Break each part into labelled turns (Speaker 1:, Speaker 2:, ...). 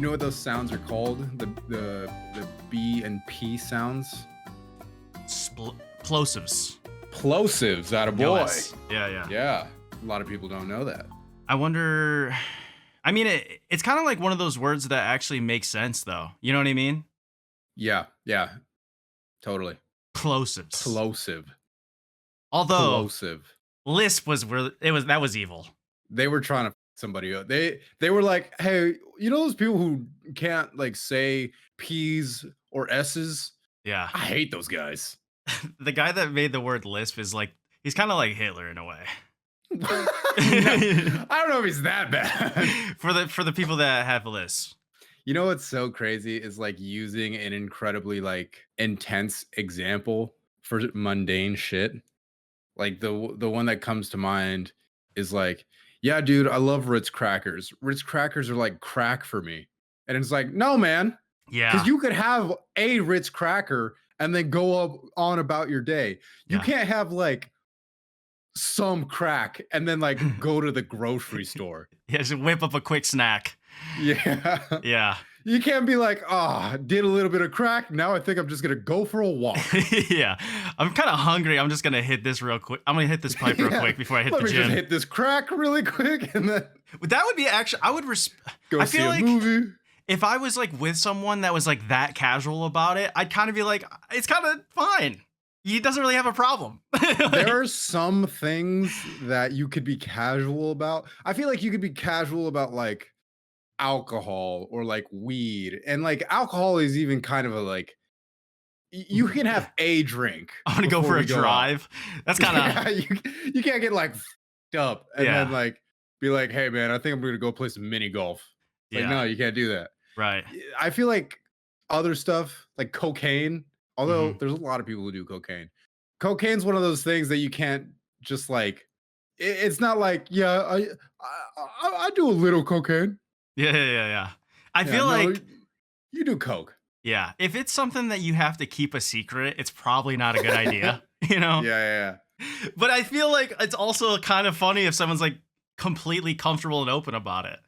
Speaker 1: You know what those sounds are called? The B and P sounds?
Speaker 2: Plosives.
Speaker 1: Plosives, atta boy.
Speaker 2: Yeah.
Speaker 1: Yeah. A lot of people don't know that.
Speaker 2: I wonder. I mean, it's kind of like one of those words that actually makes sense, though. You know what I mean?
Speaker 1: Yeah. Totally.
Speaker 2: Plosives.
Speaker 1: Plosive.
Speaker 2: Although
Speaker 1: Plosive.
Speaker 2: lisp that was evil.
Speaker 1: They were trying to somebody up. They were like, hey, you know those people who can't like say P's or S's?
Speaker 2: Yeah.
Speaker 1: I hate those guys.
Speaker 2: The guy that made the word lisp is like, he's kind of like Hitler in a way.
Speaker 1: No, I don't know if he's that bad.
Speaker 2: for the people that have lisp.
Speaker 1: You know what's so crazy is like using an incredibly like intense example for mundane shit. Like the one that comes to mind is like, yeah, dude, I love Ritz crackers. Ritz crackers are like crack for me. And it's like, no, man.
Speaker 2: Yeah.
Speaker 1: Because you could have a Ritz cracker and then go up on about your day. You can't have like some crack and then like go to the grocery store.
Speaker 2: Yeah, just whip up a quick snack.
Speaker 1: Yeah.
Speaker 2: Yeah.
Speaker 1: You can't be like, did a little bit of crack. Now I think I'm just going to go for a walk.
Speaker 2: Yeah. I'm kind of hungry. I'm just going to hit this real quick. I'm going to hit this pipe real quick before I hit the gym.
Speaker 1: Let me just hit this crack really quick. And then
Speaker 2: that would be actually, I would
Speaker 1: go see a movie.
Speaker 2: If I was like with someone that was like that casual about it, I'd kind of be like, it's kind of fine. He doesn't really have a problem.
Speaker 1: There are some things that you could be casual about. I feel like you could be casual about like alcohol or like weed, and like alcohol is even kind of a like you can have a drink.
Speaker 2: I'm gonna go for a drive. That's kind of
Speaker 1: you can't get like f***ed up and then like be like, hey man, I think I'm gonna go play some mini golf. Like no, you can't do that.
Speaker 2: Right.
Speaker 1: I feel like other stuff like cocaine, although there's a lot of people who do cocaine. Cocaine's one of those things that you can't just like. It's not like I do a little cocaine.
Speaker 2: Yeah. I feel like
Speaker 1: you do coke.
Speaker 2: Yeah, if it's something that you have to keep a secret, it's probably not a good idea. You know?
Speaker 1: Yeah.
Speaker 2: But I feel like it's also kind of funny if someone's like completely comfortable and open about it.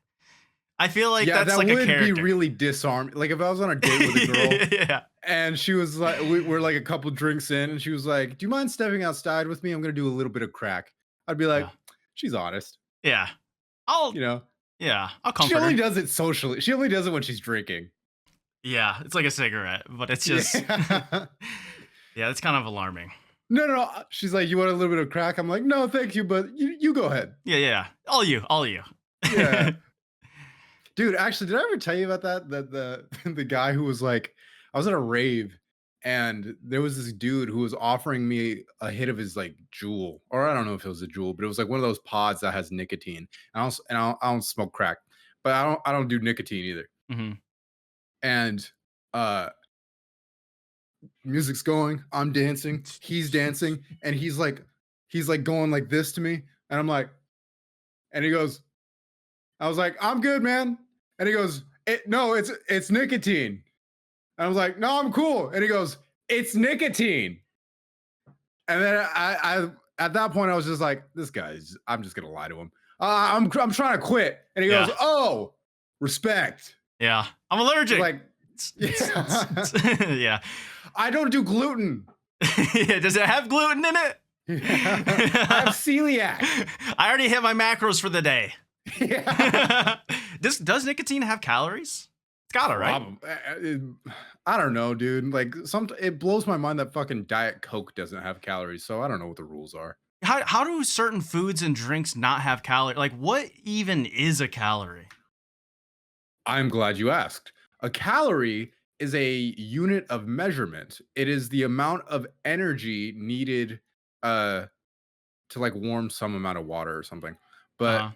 Speaker 2: I feel like that's like a character.
Speaker 1: That would be really disarming. Like if I was on a date with a girl, and she was like, we're like a couple drinks in, and she was like, "Do you mind stepping outside with me? I'm gonna do a little bit of crack." I'd be like, "She's honest."
Speaker 2: Yeah, I'll comfort
Speaker 1: She only
Speaker 2: her.
Speaker 1: does it socially. She only does it when she's drinking.
Speaker 2: Yeah, it's like a cigarette, but it's just yeah, it's kind of alarming.
Speaker 1: No. She's like, "You want a little bit of crack?" I'm like, "No, thank you, but you go ahead."
Speaker 2: Yeah. All you.
Speaker 1: Yeah. Dude, actually, did I ever tell you about that? That the guy who was like, I was at a rave and there was this dude who was offering me a hit of his like jewel, or I don't know if it was a jewel, but it was like one of those pods that has nicotine. I don't smoke crack, but I don't do nicotine either.
Speaker 2: Mm-hmm.
Speaker 1: And music's going, I'm dancing, he's dancing, and he's like going like this to me, and I'm like, and he goes, I was like, I'm good, man. And he goes, no, it's nicotine. And I was like, no, I'm cool. And he goes, it's nicotine. And then I at that point I was just like, this guy's, I'm just gonna lie to him. I'm trying to quit. And he goes, oh, respect.
Speaker 2: Yeah, I'm allergic.
Speaker 1: Like,
Speaker 2: yeah.
Speaker 1: I don't do gluten.
Speaker 2: Yeah, does it have gluten in it?
Speaker 1: Yeah. I have celiac.
Speaker 2: I already hit my macros for the day.
Speaker 1: Yeah.
Speaker 2: Does nicotine have calories? It's gotta, right?
Speaker 1: I don't know, dude. Like it blows my mind that fucking Diet Coke doesn't have calories. So I don't know what the rules are.
Speaker 2: How do certain foods and drinks not have calories? Like what even is a calorie?
Speaker 1: I'm glad you asked. A calorie is a unit of measurement. It is the amount of energy needed to like warm some amount of water or something. But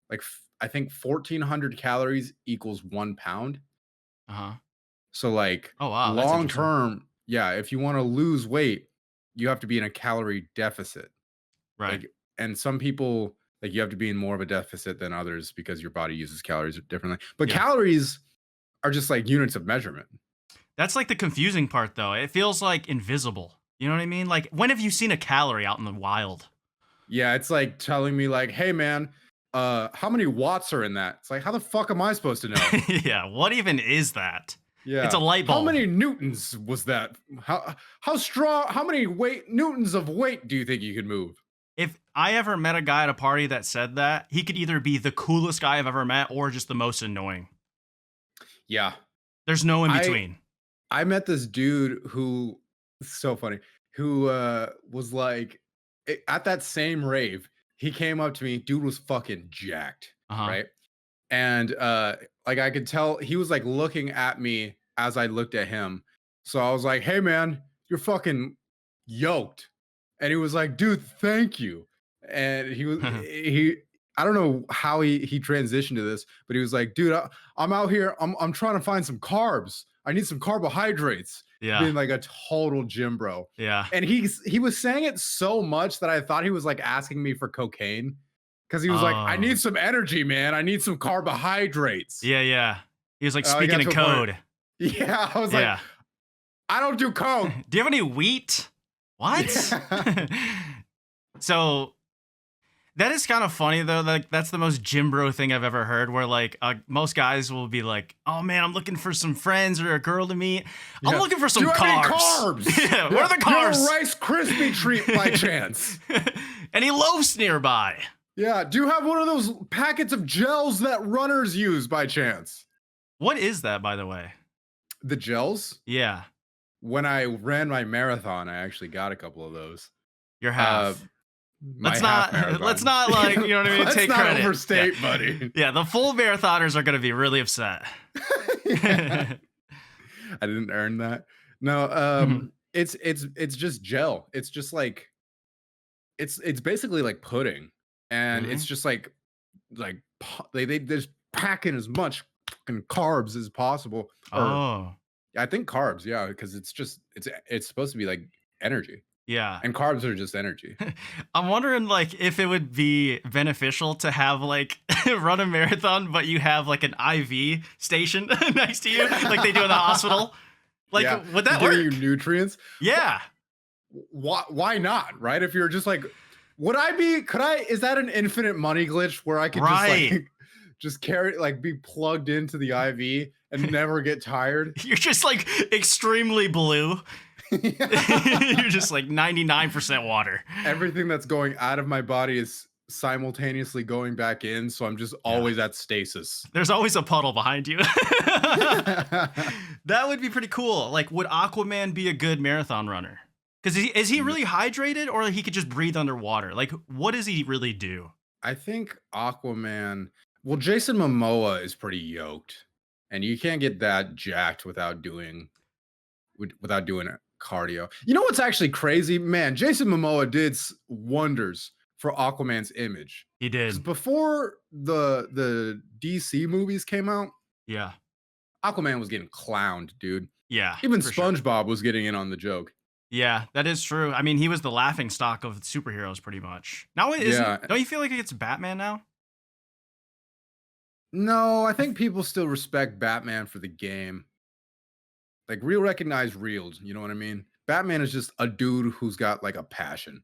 Speaker 1: like I think 1,400 calories equals 1 pound. So like long term, if you want to lose weight, you have to be in a calorie deficit.
Speaker 2: Right.
Speaker 1: Like, and some people like you have to be in more of a deficit than others because your body uses calories differently. But calories are just like units of measurement.
Speaker 2: That's like the confusing part though. It feels like invisible. You know what I mean? Like when have you seen a calorie out in the wild?
Speaker 1: Yeah, it's like telling me like, hey man, how many watts are in that? It's like, how the fuck am I supposed to know?
Speaker 2: Yeah, what even is that? It's a
Speaker 1: Yeah.
Speaker 2: light
Speaker 1: How
Speaker 2: bulb.
Speaker 1: many newtons was that? How strong? How many newtons of weight do you think you could move?
Speaker 2: If I ever met a guy at a party that said that, he could either be the coolest guy I've ever met or just the most annoying.
Speaker 1: Yeah.
Speaker 2: There's no in
Speaker 1: I
Speaker 2: between.
Speaker 1: I met this dude who so funny, who was like at that same rave, he came up to me, dude was fucking jacked,
Speaker 2: Uh-huh.
Speaker 1: right? And like I could tell he was like looking at me as I looked at him. So I was like, "Hey man, you're fucking yoked." And he was like, "Dude, thank you." And he I don't know how he transitioned to this, but he was like, "Dude, I'm out here. I'm trying to find some carbs. I need some carbohydrates."
Speaker 2: Yeah.
Speaker 1: Being like a total gym bro.
Speaker 2: Yeah.
Speaker 1: And he was saying it so much that I thought he was like asking me for cocaine because he was like, "I
Speaker 2: Oh.
Speaker 1: need some energy, man. I need some carbohydrates."
Speaker 2: Yeah, yeah. He was like
Speaker 1: I
Speaker 2: speaking
Speaker 1: got
Speaker 2: in
Speaker 1: to a point.
Speaker 2: code.
Speaker 1: Yeah, I was like,
Speaker 2: Yeah.
Speaker 1: "I don't do coke."
Speaker 2: Do you have any wheat? What?
Speaker 1: Yeah.
Speaker 2: So that is kind of funny though. Like that's the most gym bro thing I've ever heard. Where like most guys will be like, "Oh man, I'm looking for some friends or a girl to meet. I'm
Speaker 1: Yeah.
Speaker 2: looking for
Speaker 1: Do
Speaker 2: some
Speaker 1: you have any
Speaker 2: carbs."
Speaker 1: carbs?
Speaker 2: Yeah, what are the
Speaker 1: Do you have
Speaker 2: carbs?
Speaker 1: a Rice Krispie treat by chance?
Speaker 2: Any loaves nearby?
Speaker 1: Yeah. Do you have one of those packets of gels that runners use by chance?
Speaker 2: What is that, by the way?
Speaker 1: The gels?
Speaker 2: Yeah,
Speaker 1: When I ran my marathon, I actually got a couple of those.
Speaker 2: your
Speaker 1: Uh,
Speaker 2: half.
Speaker 1: my half
Speaker 2: Let's
Speaker 1: marathon.
Speaker 2: not like, you know what I mean,
Speaker 1: Let's
Speaker 2: take
Speaker 1: not
Speaker 2: credit.
Speaker 1: overstate,
Speaker 2: Yeah.
Speaker 1: buddy.
Speaker 2: Yeah, the full marathoners are going to be really upset.
Speaker 1: Yeah. I didn't earn that. No,
Speaker 2: Mhm.
Speaker 1: it's just gel. It's just like it's basically like pudding, and it's
Speaker 2: Really?
Speaker 1: just they just pack in as much fucking carbs as possible, or
Speaker 2: Oh,
Speaker 1: I think carbs, yeah, because it's supposed to be like energy,
Speaker 2: yeah.
Speaker 1: and carbs are just energy.
Speaker 2: I'm wondering like if it would be beneficial to have like run a marathon, but you have like an IV station next to you, like they do in the hospital. Like,
Speaker 1: Yeah,
Speaker 2: would
Speaker 1: just
Speaker 2: that
Speaker 1: giving you
Speaker 2: work?
Speaker 1: nutrients.
Speaker 2: Yeah.
Speaker 1: Why not, right? If you're just like, could I is that an infinite money glitch where I could just
Speaker 2: Right.
Speaker 1: like just carry like be plugged into the IV and never get tired?
Speaker 2: You're just like extremely blue. You're just like 99% water.
Speaker 1: Everything that's going out of my body is simultaneously going back in, so I'm just
Speaker 2: Yeah.
Speaker 1: always at stasis.
Speaker 2: There's always a puddle behind you. That would be pretty cool. Like, would Aquaman be a good marathon runner? Because is he really hydrated, or he could just breathe underwater? Like, what does he really do?
Speaker 1: I think Aquaman. Well, Jason Momoa is pretty yoked, and you can't get that jacked without doing cardio. You know what's actually crazy, man? Jason Momoa did wonders for Aquaman's image
Speaker 2: He
Speaker 1: because
Speaker 2: did.
Speaker 1: before the DC movies came out,
Speaker 2: Yeah.
Speaker 1: Aquaman was getting clowned, dude.
Speaker 2: Yeah,
Speaker 1: Even
Speaker 2: for sure.
Speaker 1: SpongeBob was getting in on the joke.
Speaker 2: Yeah, that is true. I mean, he was the laughing stock of superheroes pretty much. Now it isn't.
Speaker 1: Yeah.
Speaker 2: Don't you feel like it's Batman now?
Speaker 1: No, I think people still respect Batman for the game. Like real recognize real, you know what I mean? Batman is just a dude who's got like a passion.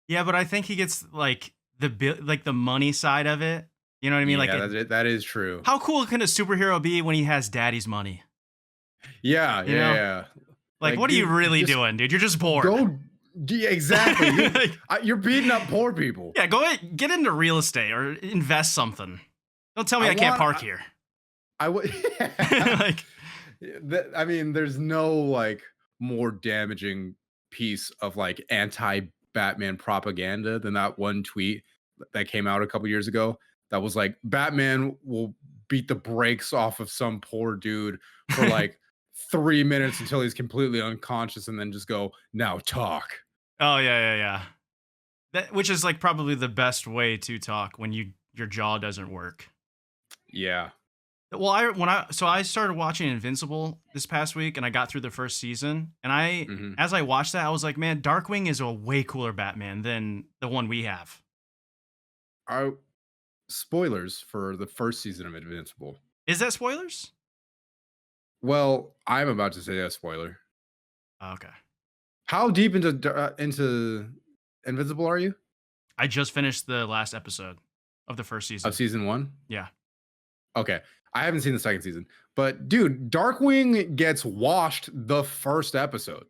Speaker 2: Yeah, but I think he gets like like the money side of it. You know what I mean? Like,
Speaker 1: Yeah, that is true.
Speaker 2: how cool can a superhero be when he has daddy's money?
Speaker 1: Yeah,
Speaker 2: You
Speaker 1: yeah,
Speaker 2: know?
Speaker 1: yeah.
Speaker 2: Like,
Speaker 1: Like,
Speaker 2: what are you
Speaker 1: dude,
Speaker 2: really
Speaker 1: just
Speaker 2: doing, dude? You're just bored.
Speaker 1: go. Exactly.
Speaker 2: Like,
Speaker 1: You're beating up poor people.
Speaker 2: yeah, go ahead, get into real estate or invest something. Don't tell me
Speaker 1: I
Speaker 2: I can't
Speaker 1: want.
Speaker 2: park here.
Speaker 1: I would.
Speaker 2: Like,
Speaker 1: I mean, there's no like more damaging piece of like anti-Batman propaganda than that one tweet that came out a couple years ago. That was like Batman will beat the brakes off of some poor dude for like 3 minutes until he's completely unconscious, and then just go, "Now talk."
Speaker 2: oh yeah. Which is like probably the best way to talk when your jaw doesn't work.
Speaker 1: Yeah.
Speaker 2: Well, I started watching Invincible this past week, and I got through the first season. And
Speaker 1: Hmm.
Speaker 2: as I watched that, I was like, man, Darkwing is a way cooler Batman than the one we have.
Speaker 1: Our spoilers for the first season of Invincible.
Speaker 2: Is that spoilers?
Speaker 1: Well, I'm about to say a spoiler.
Speaker 2: Oh, okay.
Speaker 1: How deep into Invincible are you?
Speaker 2: I just finished the last episode. of the first
Speaker 1: of
Speaker 2: season.
Speaker 1: season 1?
Speaker 2: Yeah.
Speaker 1: Okay. I haven't seen the second season. But dude, Darkwing gets washed the first episode.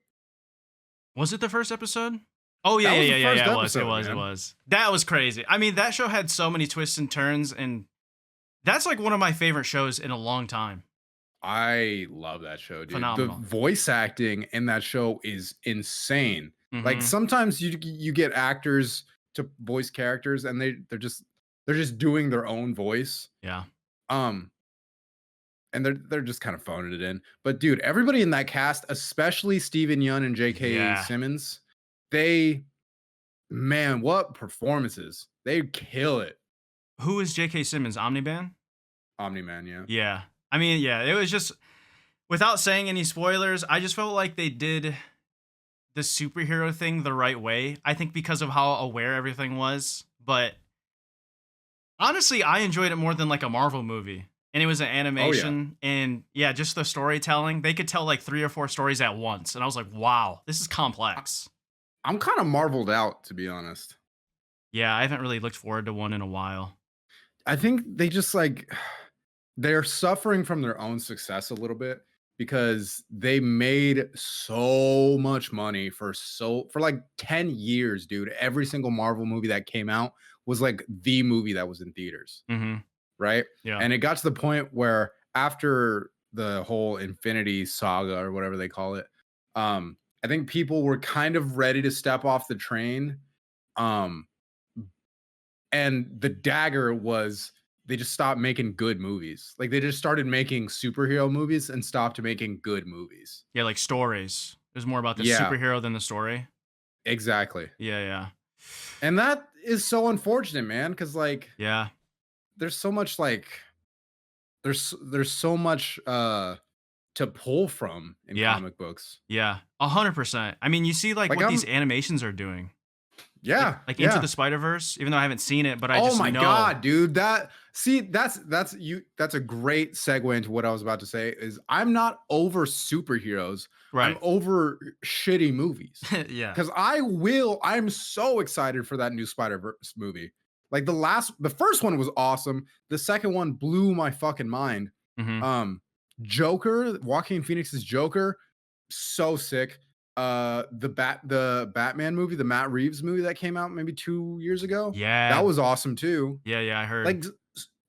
Speaker 2: Was it the first episode? Oh yeah,
Speaker 1: That
Speaker 2: yeah,
Speaker 1: was the
Speaker 2: yeah, yeah,
Speaker 1: first
Speaker 2: yeah. It was, it
Speaker 1: episode,
Speaker 2: was, it
Speaker 1: man.
Speaker 2: was. That was crazy. I mean, that show had so many twists and turns, and that's like one of my favorite shows in a long time.
Speaker 1: I love that show, dude. The
Speaker 2: Phenomenal.
Speaker 1: voice acting in that show is insane. Like
Speaker 2: Mm-hmm.
Speaker 1: sometimes you get actors to voice characters and they're just doing their own voice.
Speaker 2: Yeah.
Speaker 1: Um and they're just kind of phoning it in. But dude, everybody in that cast, especially Steven Yeun and J.K.
Speaker 2: Yeah.
Speaker 1: Simmons, they man, what performances. They kill it.
Speaker 2: Who is J.K. Simmons? Omni-Man?
Speaker 1: Omni-Man, yeah.
Speaker 2: Yeah. I mean, yeah, it was just without saying any spoilers, I just felt like they did the superhero thing the right way. I think because of how aware everything was, but honestly, I enjoyed it more than like a Marvel movie. And it was an
Speaker 1: Oh yeah.
Speaker 2: animation and yeah, just the storytelling. They could tell like 3 or 4 stories at once and I was like, "Wow, this is complex."
Speaker 1: I'm kind of marveled out, to be honest.
Speaker 2: Yeah, I haven't really looked forward to one in a while.
Speaker 1: I think they just like they're suffering from their own success a little bit because they made so much money for like 10 years, dude. Every single Marvel movie that came out was like the movie that was in theaters,
Speaker 2: Mhm.
Speaker 1: right?
Speaker 2: Yeah.
Speaker 1: And it got to the point where after the whole Infinity Saga or whatever they call it, I think people were kind of ready to step off the train. Um, and the dagger was they just stopped making good movies. Like they just started making superhero movies and stopped making good movies.
Speaker 2: Yeah, like stories. It was more about the
Speaker 1: Yeah,
Speaker 2: superhero than the story.
Speaker 1: exactly.
Speaker 2: Yeah, yeah.
Speaker 1: And that is so unfortunate, man, because like
Speaker 2: Yeah.
Speaker 1: there's so much like there's so much to pull from in
Speaker 2: Yeah.
Speaker 1: comic books.
Speaker 2: Yeah. 100%. I mean, you see like
Speaker 1: Like
Speaker 2: what these
Speaker 1: I'm
Speaker 2: animations are doing.
Speaker 1: yeah,
Speaker 2: Like Into
Speaker 1: yeah.
Speaker 2: the Spider-Verse, even though I haven't seen it, but I
Speaker 1: Oh
Speaker 2: just
Speaker 1: my
Speaker 2: know.
Speaker 1: god, dude. That see, that's a great segue into what I was about to say is I'm not over superheroes. I'm
Speaker 2: Right.
Speaker 1: over shitty movies.
Speaker 2: Yeah.
Speaker 1: Cuz I'm so excited for that new Spider-Verse movie. Like the first one was awesome. The second one blew my fucking mind.
Speaker 2: Mhm.
Speaker 1: Um Joker, Joaquin Phoenix's Joker, so sick. The Batman movie, the Matt Reeves movie that came out maybe 2 years ago, that
Speaker 2: Yeah.
Speaker 1: was awesome too.
Speaker 2: Yeah, yeah, I heard.
Speaker 1: Like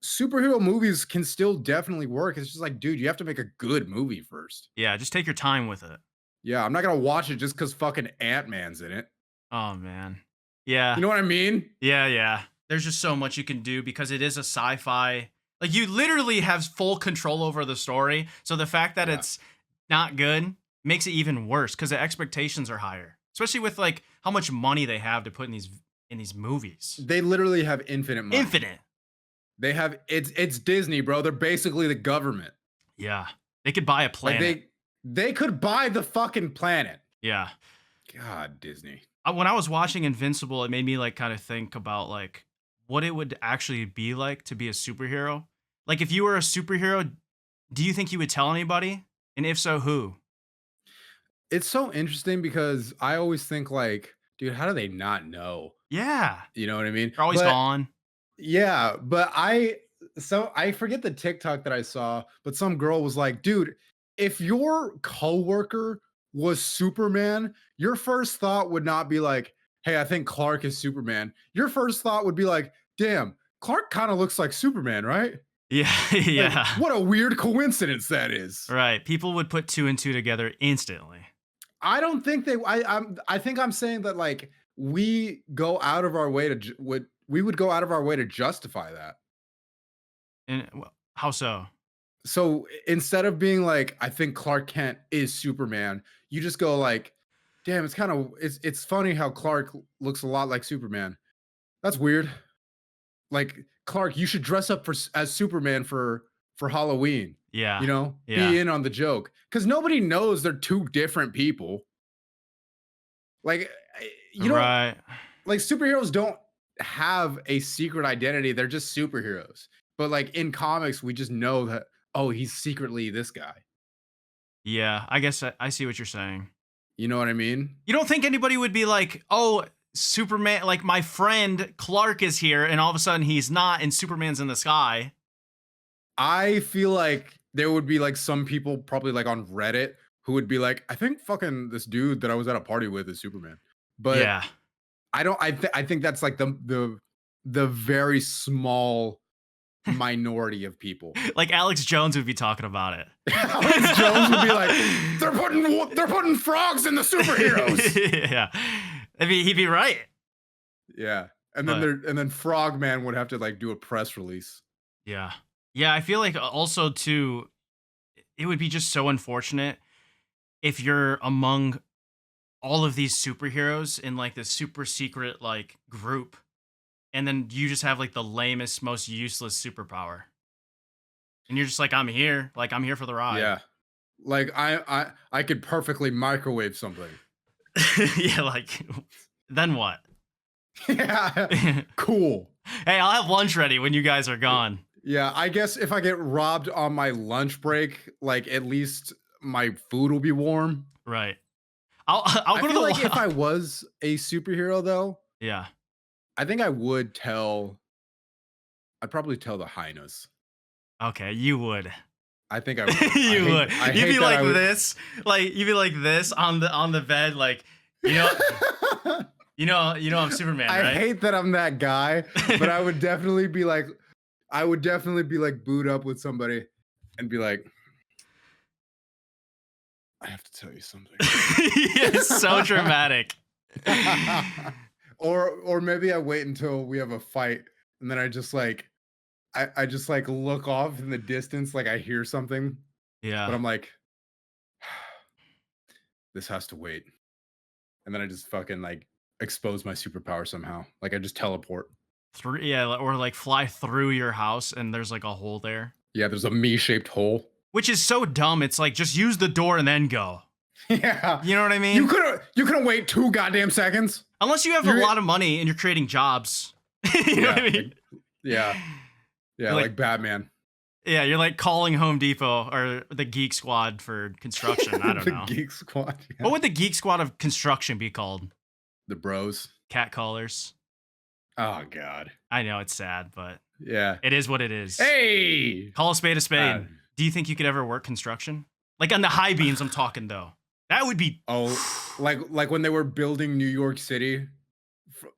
Speaker 1: superhero movies can still definitely work. It's just like, dude, you have to make a good movie first.
Speaker 2: Yeah, just take your time with it.
Speaker 1: Yeah, I'm not gonna watch it just because fucking Ant-Man's in it.
Speaker 2: Oh, man. Yeah.
Speaker 1: You know what I mean?
Speaker 2: Yeah, yeah. There's just so much you can do because it is a sci-fi. Like you literally have full control over the story. So the fact that
Speaker 1: Yeah.
Speaker 2: it's not good makes it even worse because the expectations are higher. Especially with like how much money they have to put in these movies.
Speaker 1: They literally have infinite money.
Speaker 2: Infinite.
Speaker 1: They have it's Disney, bro. They're basically the government.
Speaker 2: Yeah. They could buy a
Speaker 1: Like
Speaker 2: planet.
Speaker 1: they could buy the fucking planet.
Speaker 2: Yeah.
Speaker 1: God, Disney.
Speaker 2: When I was watching Invincible, it made me like kind of think about like what it would actually be like to be a superhero. Like if you were a superhero, do you think you would tell anybody? And if so, who?
Speaker 1: It's so interesting because I always think like, dude, how do they not know?
Speaker 2: Yeah.
Speaker 1: You know what I mean?
Speaker 2: They're always
Speaker 1: But
Speaker 2: gone.
Speaker 1: yeah, but I forget the TikTok that I saw, but some girl was like, dude, if your coworker was Superman, your first thought would not be like, hey, I think Clark is Superman. Your first thought would be like, damn, Clark kind of looks like Superman, right?
Speaker 2: Yeah.
Speaker 1: Like,
Speaker 2: Yeah.
Speaker 1: what a weird coincidence that is.
Speaker 2: Right. People would put 2 and 2 together instantly.
Speaker 1: I don't think they. I think I'm saying that like we go out of our way to we would go out of our way to justify that.
Speaker 2: And how so?
Speaker 1: So instead of being like, I think Clark Kent is Superman, you just go like, damn, it's funny how Clark looks a lot like Superman. That's weird. Like Clark, you should dress up as Superman for Halloween.
Speaker 2: Yeah.
Speaker 1: You know,
Speaker 2: Yeah.
Speaker 1: be in on the joke because nobody knows they're two different people. Like you don't
Speaker 2: Right.
Speaker 1: like superheroes don't have a secret identity. They're just superheroes. But like in comics, we just know that oh, he's secretly this guy.
Speaker 2: Yeah. I guess I see what you're saying.
Speaker 1: You know what I mean?
Speaker 2: You don't think anybody would be like, "Oh, Superman, like my friend Clark is here, and all of a sudden he's not, and Superman's in the sky.
Speaker 1: I feel like there would be like some people probably like on Reddit who would be like, I think fucking this dude that I was at a party with is Superman. But
Speaker 2: Yeah.
Speaker 1: I don't I think that's like the very small minority of people.
Speaker 2: Like Alex Jones would be talking about it.
Speaker 1: Alex Jones would be like, they're putting frogs in the superheroes.
Speaker 2: Yeah. I mean, he'd be right.
Speaker 1: Yeah. And
Speaker 2: But
Speaker 1: then Frogman would have to like do a press release.
Speaker 2: yeah. Yeah, I feel like also too, it would be just so unfortunate if you're among all of these superheroes in like this super secret like group, and then you just have like the lamest, most useless superpower. And you're just like, I'm here. Like, I'm here for the ride.
Speaker 1: Yeah. Like I could perfectly microwave something.
Speaker 2: Yeah, like, then what?
Speaker 1: Yeah.
Speaker 2: Hey,
Speaker 1: Cool.
Speaker 2: I'll have lunch ready when you guys are gone.
Speaker 1: Yeah, I guess if I get robbed on my lunch break, like at least my food will be warm.
Speaker 2: Right. I'll
Speaker 1: I
Speaker 2: go to
Speaker 1: feel
Speaker 2: the
Speaker 1: like if I was a superhero though,
Speaker 2: yeah.
Speaker 1: I think I'd probably tell the highness.
Speaker 2: Okay, you would.
Speaker 1: I think I would.
Speaker 2: You would.
Speaker 1: I
Speaker 2: You'd
Speaker 1: hate
Speaker 2: be
Speaker 1: that
Speaker 2: like
Speaker 1: I would.
Speaker 2: this. Like you'd be like this on the bed, like, you know, I'm Superman,
Speaker 1: I
Speaker 2: right?
Speaker 1: hate that I'm that guy, but I would definitely be like, boot up with somebody and be like, I have to tell you something.
Speaker 2: It's so dramatic.
Speaker 1: Or maybe I wait until we have a fight and then I just like I just like look off in the distance like I hear something,
Speaker 2: Yeah.
Speaker 1: but I'm like, this has to wait. And then I just fucking like expose my superpower somehow. Like I just teleport.
Speaker 2: Yeah, or like fly through your house and there's like a hole there.
Speaker 1: Yeah, there's a me-shaped hole.
Speaker 2: Which is so dumb. It's like just use the door and then go.
Speaker 1: Yeah.
Speaker 2: You know what I mean?
Speaker 1: You couldn't wait 2 goddamn seconds.
Speaker 2: Unless you have a lot of money and you're creating jobs. You know what I mean?
Speaker 1: Yeah. Yeah, like Batman.
Speaker 2: Yeah, you're like calling Home Depot or the Geek Squad for construction. I don't know.
Speaker 1: The Geek Squad. Yeah.
Speaker 2: What would the Geek Squad of construction be called?
Speaker 1: The bros.
Speaker 2: Cat callers.
Speaker 1: Oh god.
Speaker 2: I know it's sad, but
Speaker 1: Yeah.
Speaker 2: it is what it is.
Speaker 1: Hey.
Speaker 2: Call a spade a spade. Do you think you could ever work construction? Like on the high beams, I'm talking though. That would be
Speaker 1: like when they were building New York City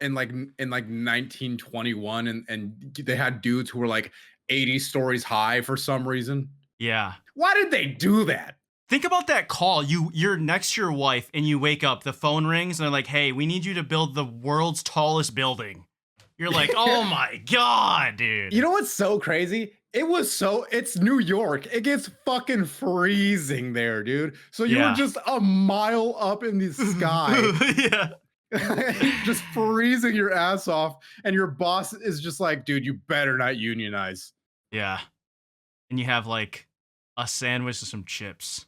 Speaker 1: in like 1921 and they had dudes who were like 80 stories high for some reason.
Speaker 2: yeah.
Speaker 1: Why did they do that?
Speaker 2: Think about that call. You're next to your wife and you wake up, the phone rings and they're like, "Hey, we need you to build the world's tallest building." You're like, "Oh my god, dude."
Speaker 1: You know what's so crazy? It's New York. It gets fucking freezing there, dude. So you were just a mile up in the sky.
Speaker 2: Yeah.
Speaker 1: Just freezing your ass off. And your boss is just like, dude, you better not unionize.
Speaker 2: Yeah. And you have like a sandwich and some chips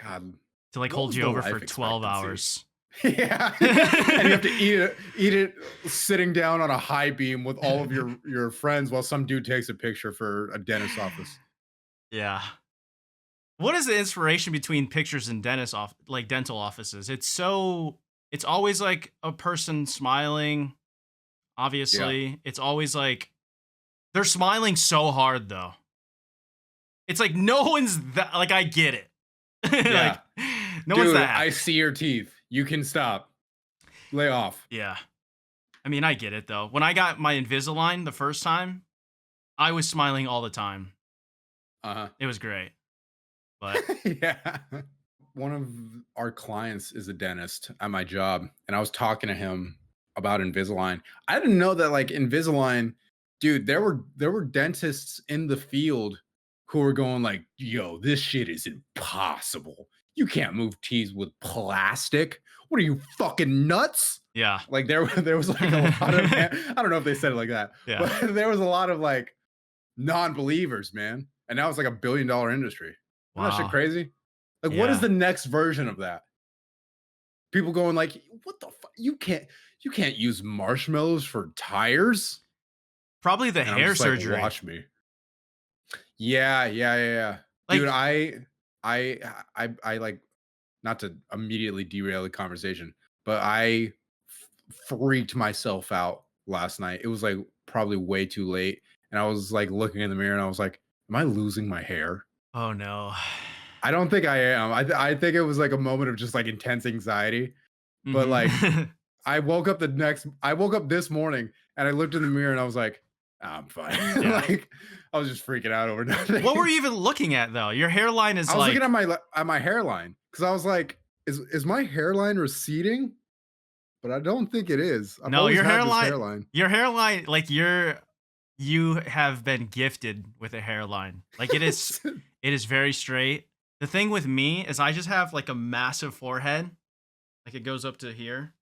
Speaker 1: God.
Speaker 2: to like hold you over for 12 hours.
Speaker 1: Yeah. And you have to eat it sitting down on a high beam with all of your friends while some dude takes a picture for a dentist office.
Speaker 2: Yeah. What is the inspiration between pictures and dental offices? It's always like a person smiling, obviously. Yeah. It's always like they're smiling so hard though. It's like no one's that like I get it.
Speaker 1: Yeah.
Speaker 2: Like, no one's that happy.
Speaker 1: I see your teeth. You can stop. Lay off.
Speaker 2: Yeah. I mean, I get it though. When I got my Invisalign the first time, I was smiling all the time.
Speaker 1: Uh-huh.
Speaker 2: It was great. But
Speaker 1: yeah. One of our clients is a dentist at my job, and I was talking to him about Invisalign. I didn't know that like Invisalign, dude, there were dentists in the field who were going like, yo, this shit is impossible. You can't move teeth with plastic. What are you fucking nuts?
Speaker 2: Yeah.
Speaker 1: Like there was like a lot of I don't know if they said it like that. Yeah. But there was a lot of like non-believers, man. And now it's like $1 billion industry. Wow. Isn't that shit crazy? Like, what is the next version of that? People going like, what the fuck? You can't use marshmallows for tires.
Speaker 2: Probably the hair surgery.
Speaker 1: Like, watch me. Yeah. Like, dude, I like, not to immediately derail the conversation, but I freaked myself out last night. It was like probably way too late. And I was like looking in the mirror and I was like, am I losing my hair?
Speaker 2: Oh no.
Speaker 1: I don't think I am. I think it was like a moment of just like intense anxiety. But like
Speaker 2: Hmm.
Speaker 1: I woke up this morning and I looked in the mirror and I was like, "Ah, I'm fine."
Speaker 2: Yeah.
Speaker 1: Like I was just freaking out over nothing.
Speaker 2: What were you even looking at though? Your hairline is
Speaker 1: I was looking
Speaker 2: like
Speaker 1: at my hairline because I was like, is my hairline receding? But I don't think it is. I've
Speaker 2: no,
Speaker 1: always had this hairline.
Speaker 2: your hairline, like you have been gifted with a hairline. Like it is very straight. The thing with me is I just have like a massive forehead. Like it goes up to here.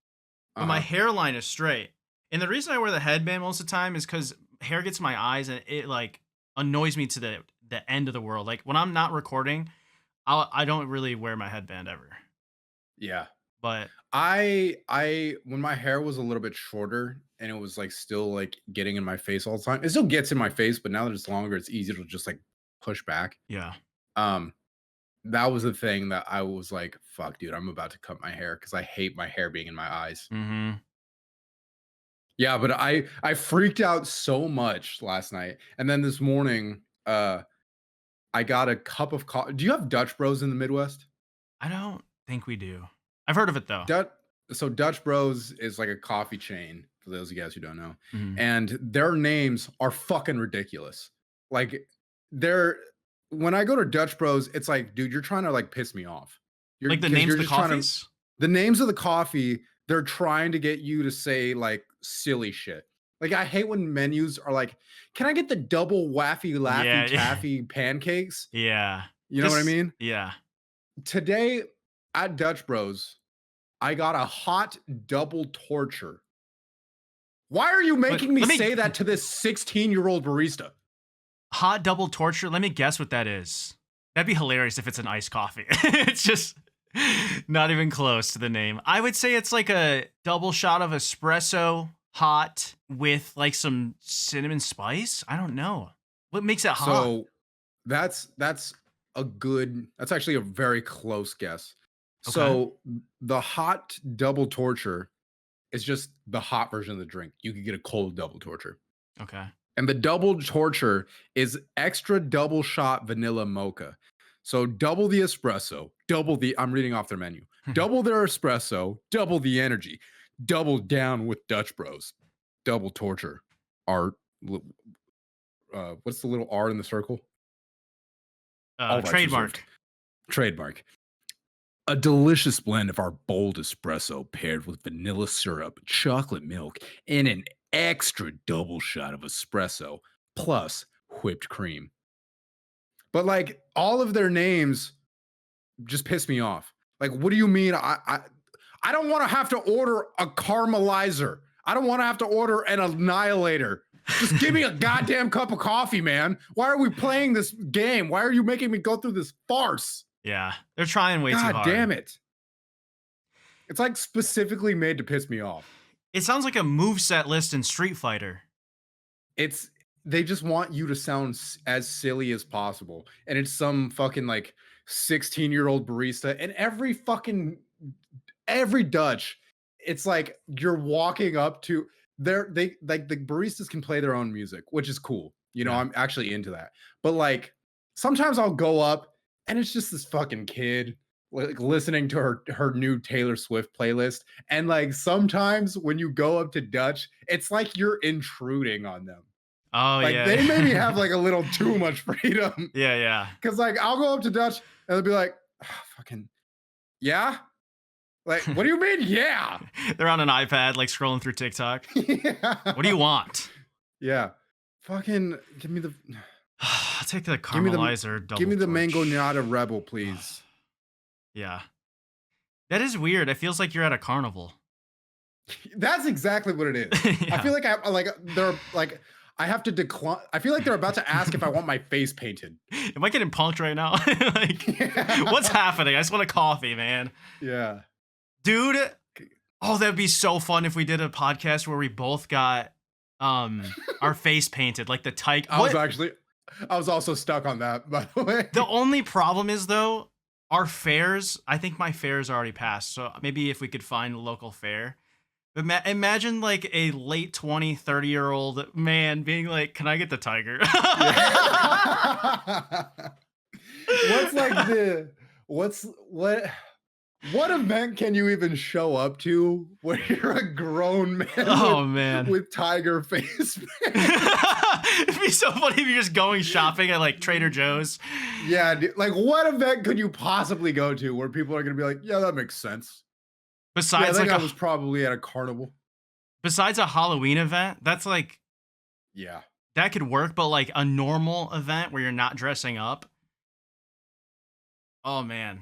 Speaker 2: But my
Speaker 1: Uh-huh.
Speaker 2: hairline is straight. And the reason I wear the headband most of the time is because hair gets in my eyes and it like annoys me to the end of the world. Like when I'm not recording, I don't really wear my headband ever.
Speaker 1: Yeah.
Speaker 2: But
Speaker 1: I when my hair was a little bit shorter and it was like still like getting in my face all the time. It still gets in my face, but now that it's longer, it's easier to just like push back.
Speaker 2: yeah.
Speaker 1: Um, that was the thing that I was like, fuck, dude, I'm about to cut my hair because I hate my hair being in my eyes.
Speaker 2: Mm-hmm.
Speaker 1: Yeah, but I freaked out so much last night. And then this morning, I got a cup of coffee. Do you have Dutch Bros in the Midwest?
Speaker 2: I don't think we do. I've heard of it though.
Speaker 1: Dutch so Dutch Bros is like a coffee chain for those of you guys who don't know.
Speaker 2: Mhm.
Speaker 1: And their names are fucking ridiculous. Like they're when I go to Dutch Bros, it's like, dude, you're trying to like piss me off. You're
Speaker 2: Like the
Speaker 1: because
Speaker 2: names
Speaker 1: you're
Speaker 2: of the
Speaker 1: just trying to
Speaker 2: coffees?
Speaker 1: the names of the coffee, they're trying to get you to say like silly shit. Like I hate when menus are like, can I get the double waffy laffy
Speaker 2: Yeah.
Speaker 1: taffy pancakes?
Speaker 2: Yeah.
Speaker 1: You know what I
Speaker 2: Just
Speaker 1: mean?
Speaker 2: yeah.
Speaker 1: Today at Dutch Bros, I got a hot double torture. Why are you
Speaker 2: But
Speaker 1: making me
Speaker 2: let me
Speaker 1: say that to this 16-year-old barista?
Speaker 2: hot double torture. Let me guess what that is. That'd be hilarious if it's an iced coffee. It's just not even close to the name. I would say it's like a double shot of espresso hot with like some cinnamon spice. I don't know. What makes it hot?
Speaker 1: So that's that's actually a very close guess.
Speaker 2: Okay.
Speaker 1: So the hot double torture is just the hot version of the drink. You could get a cold double torture.
Speaker 2: Okay.
Speaker 1: And the double torture is extra double shot vanilla mocha. So double the espresso, double the I'm reading off their menu. Double their espresso, double the energy. Double down with Dutch Bros. Double torture. Art what's the little R in the circle? All rights reserved.
Speaker 2: Trademark.
Speaker 1: Trademark. A delicious blend of our bold espresso paired with vanilla syrup, chocolate milk, and an extra double shot of espresso plus whipped cream. But like all of their names just piss me off. Like, what do you mean? I don't want to have to order a caramelizer. I don't want to have to order an annihilator. Just give me a goddamn cup of coffee, man. Why are we playing this game? Why are you making me go through this farce?
Speaker 2: Yeah. They're trying way too
Speaker 1: God
Speaker 2: hard.
Speaker 1: damn it. It's like specifically made to piss me off.
Speaker 2: It sounds like a moveset list in Street Fighter.
Speaker 1: It's they just want you to sound as silly as possible. And it's some fucking like 16-year-old barista and every Dutch, it's like you're walking up to they like the baristas can play their own music, which is cool. You know,
Speaker 2: Yeah.
Speaker 1: I'm actually into that. But like sometimes I'll go up and it's just this fucking kid like listening to her new Taylor Swift playlist. And like sometimes when you go up to Dutch, it's like you're intruding on them.
Speaker 2: Oh
Speaker 1: Like
Speaker 2: yeah.
Speaker 1: they maybe have like a little too much freedom.
Speaker 2: Yeah, yeah.
Speaker 1: Cause like I'll go up to Dutch and they'll be like, "Ah, fucking yeah. Like, what do you mean? Yeah.
Speaker 2: They're on an iPad, like scrolling through TikTok.
Speaker 1: Yeah.
Speaker 2: What do you want?
Speaker 1: Yeah. Fucking give me the
Speaker 2: I'll take the
Speaker 1: give me the
Speaker 2: caramelizer double
Speaker 1: give me the
Speaker 2: torch.
Speaker 1: mango nata rebel, please.
Speaker 2: Yeah. That is weird. It feels like you're at a carnival.
Speaker 1: That's exactly what it is. I
Speaker 2: Yeah.
Speaker 1: feel like they're like I have to decline. I feel like they're about to ask if I want my face painted.
Speaker 2: Am I getting punked right now? Like,
Speaker 1: Yeah.
Speaker 2: what's happening? I just want a coffee, man.
Speaker 1: Yeah.
Speaker 2: Dude. Oh, that'd be so fun if we did a podcast where we both got our face painted, like the tyke.
Speaker 1: I was also stuck on that, by the way.
Speaker 2: The only problem is though, our fairs, I think my fair's already passed. So maybe if we could find a local fair. Imagine like a late 20, 30-year-old man being like, "Can I get the tiger?"
Speaker 1: Yeah. What's like the what's what event can you even show up to where you're a grown man
Speaker 2: Oh man.
Speaker 1: with tiger face paint?
Speaker 2: It'd be so funny if you're just going shopping at like Trader Joe's.
Speaker 1: Yeah, like what event could you possibly go to where people are gonna be like, yeah, that makes sense. Yeah, I
Speaker 2: Besides
Speaker 1: think
Speaker 2: like
Speaker 1: I was probably at a carnival.
Speaker 2: besides a Halloween event, that's like
Speaker 1: Yeah.
Speaker 2: that could work, but like a normal event where you're not dressing up. Oh man.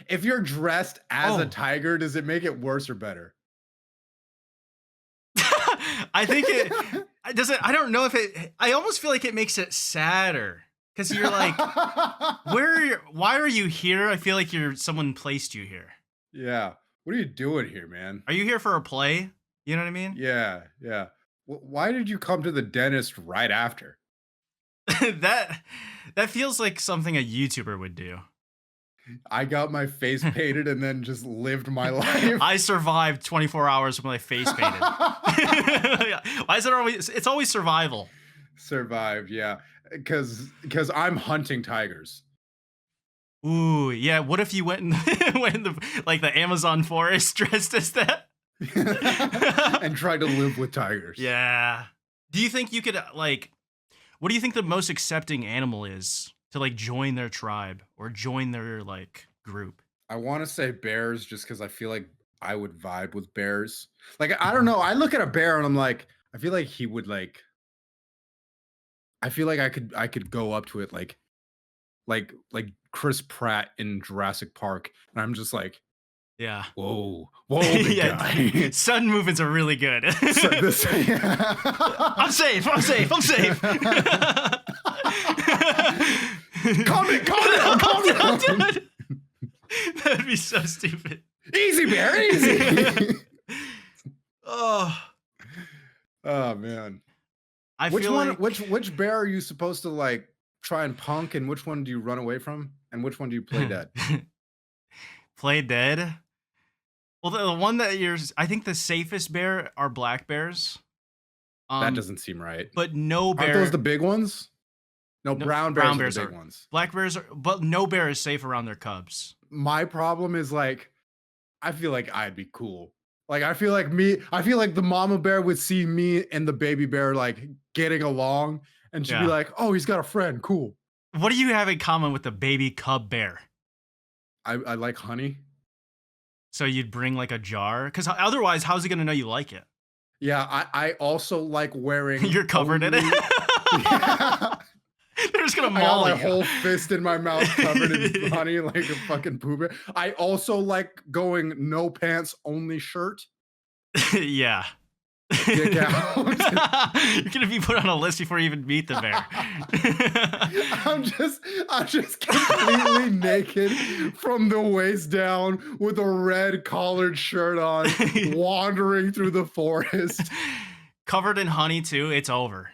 Speaker 1: If you're dressed as a
Speaker 2: Oh.
Speaker 1: tiger, does it make it worse or better?
Speaker 2: I think it doesn't. I don't know if it. I almost feel like it makes it sadder because you're like, why are you here? I feel like someone placed you here.
Speaker 1: Yeah. What are you doing here, man?
Speaker 2: Are you here for a play? You know what I mean?
Speaker 1: Yeah, yeah. Why did you come to the dentist right after?
Speaker 2: that that feels like something a YouTuber would do.
Speaker 1: I got my face painted and then just lived my life.
Speaker 2: I survived 24 hours with my face painted. Why is it always? It's always survival.
Speaker 1: Survived, yeah. Because I'm hunting tigers.
Speaker 2: Ooh, yeah. What if you went in, went in like the Amazon forest dressed as that?
Speaker 1: And tried to live with tigers.
Speaker 2: Yeah. Do you think you could like? What do you think the most accepting animal is to like join their tribe or join their like group?
Speaker 1: I want to say bears just because I feel like I would vibe with bears. Like, I don't know. I look at a bear and I'm like, I feel like he would like, I feel like I could go up to it like Chris Pratt in Jurassic Park. And I'm just like,
Speaker 2: Yeah.
Speaker 1: whoa, big guy.
Speaker 2: Sudden movements are really good.
Speaker 1: Yeah.
Speaker 2: I'm safe. Calm down. That'd be so stupid.
Speaker 1: Easy, bear, easy.
Speaker 2: Oh,
Speaker 1: Oh man.
Speaker 2: I
Speaker 1: Which
Speaker 2: feel
Speaker 1: one?
Speaker 2: like
Speaker 1: Which bear are you supposed to like try and punk, and which one do you run away from, and which one do you play dead?
Speaker 2: play dead. Well, the one that I think the safest bear are black bears.
Speaker 1: That doesn't seem right.
Speaker 2: But no bear.
Speaker 1: Aren't those the big ones? No,
Speaker 2: No,
Speaker 1: brown bears,
Speaker 2: brown
Speaker 1: are
Speaker 2: bears
Speaker 1: the big
Speaker 2: are-
Speaker 1: ones.
Speaker 2: Black bears are, but no bear is safe around their cubs.
Speaker 1: My problem is like, I feel like I'd be cool. Like I feel like the mama bear would see me and the baby bear like getting along, and she'd be
Speaker 2: Yeah.
Speaker 1: like, "Oh, he's got a friend, cool."
Speaker 2: What do you have in common with the baby cub bear?
Speaker 1: I like honey.
Speaker 2: So you'd bring like a jar? Because otherwise, how's he gonna know you like it?
Speaker 1: Yeah, I also like wearing.
Speaker 2: You're covered in it.
Speaker 1: only- Yeah.
Speaker 2: They're just gonna
Speaker 1: I got
Speaker 2: maul
Speaker 1: my
Speaker 2: you.
Speaker 1: whole fist in my mouth covered in honey like a fucking poo bear. I also like going no pants, only shirt.
Speaker 2: Yeah.
Speaker 1: Dick out.
Speaker 2: You're gonna be put on a list before you even meet the bear.
Speaker 1: I'm just completely naked from the waist down with a red collared shirt on, wandering through the forest.
Speaker 2: Covered in honey too. It's over.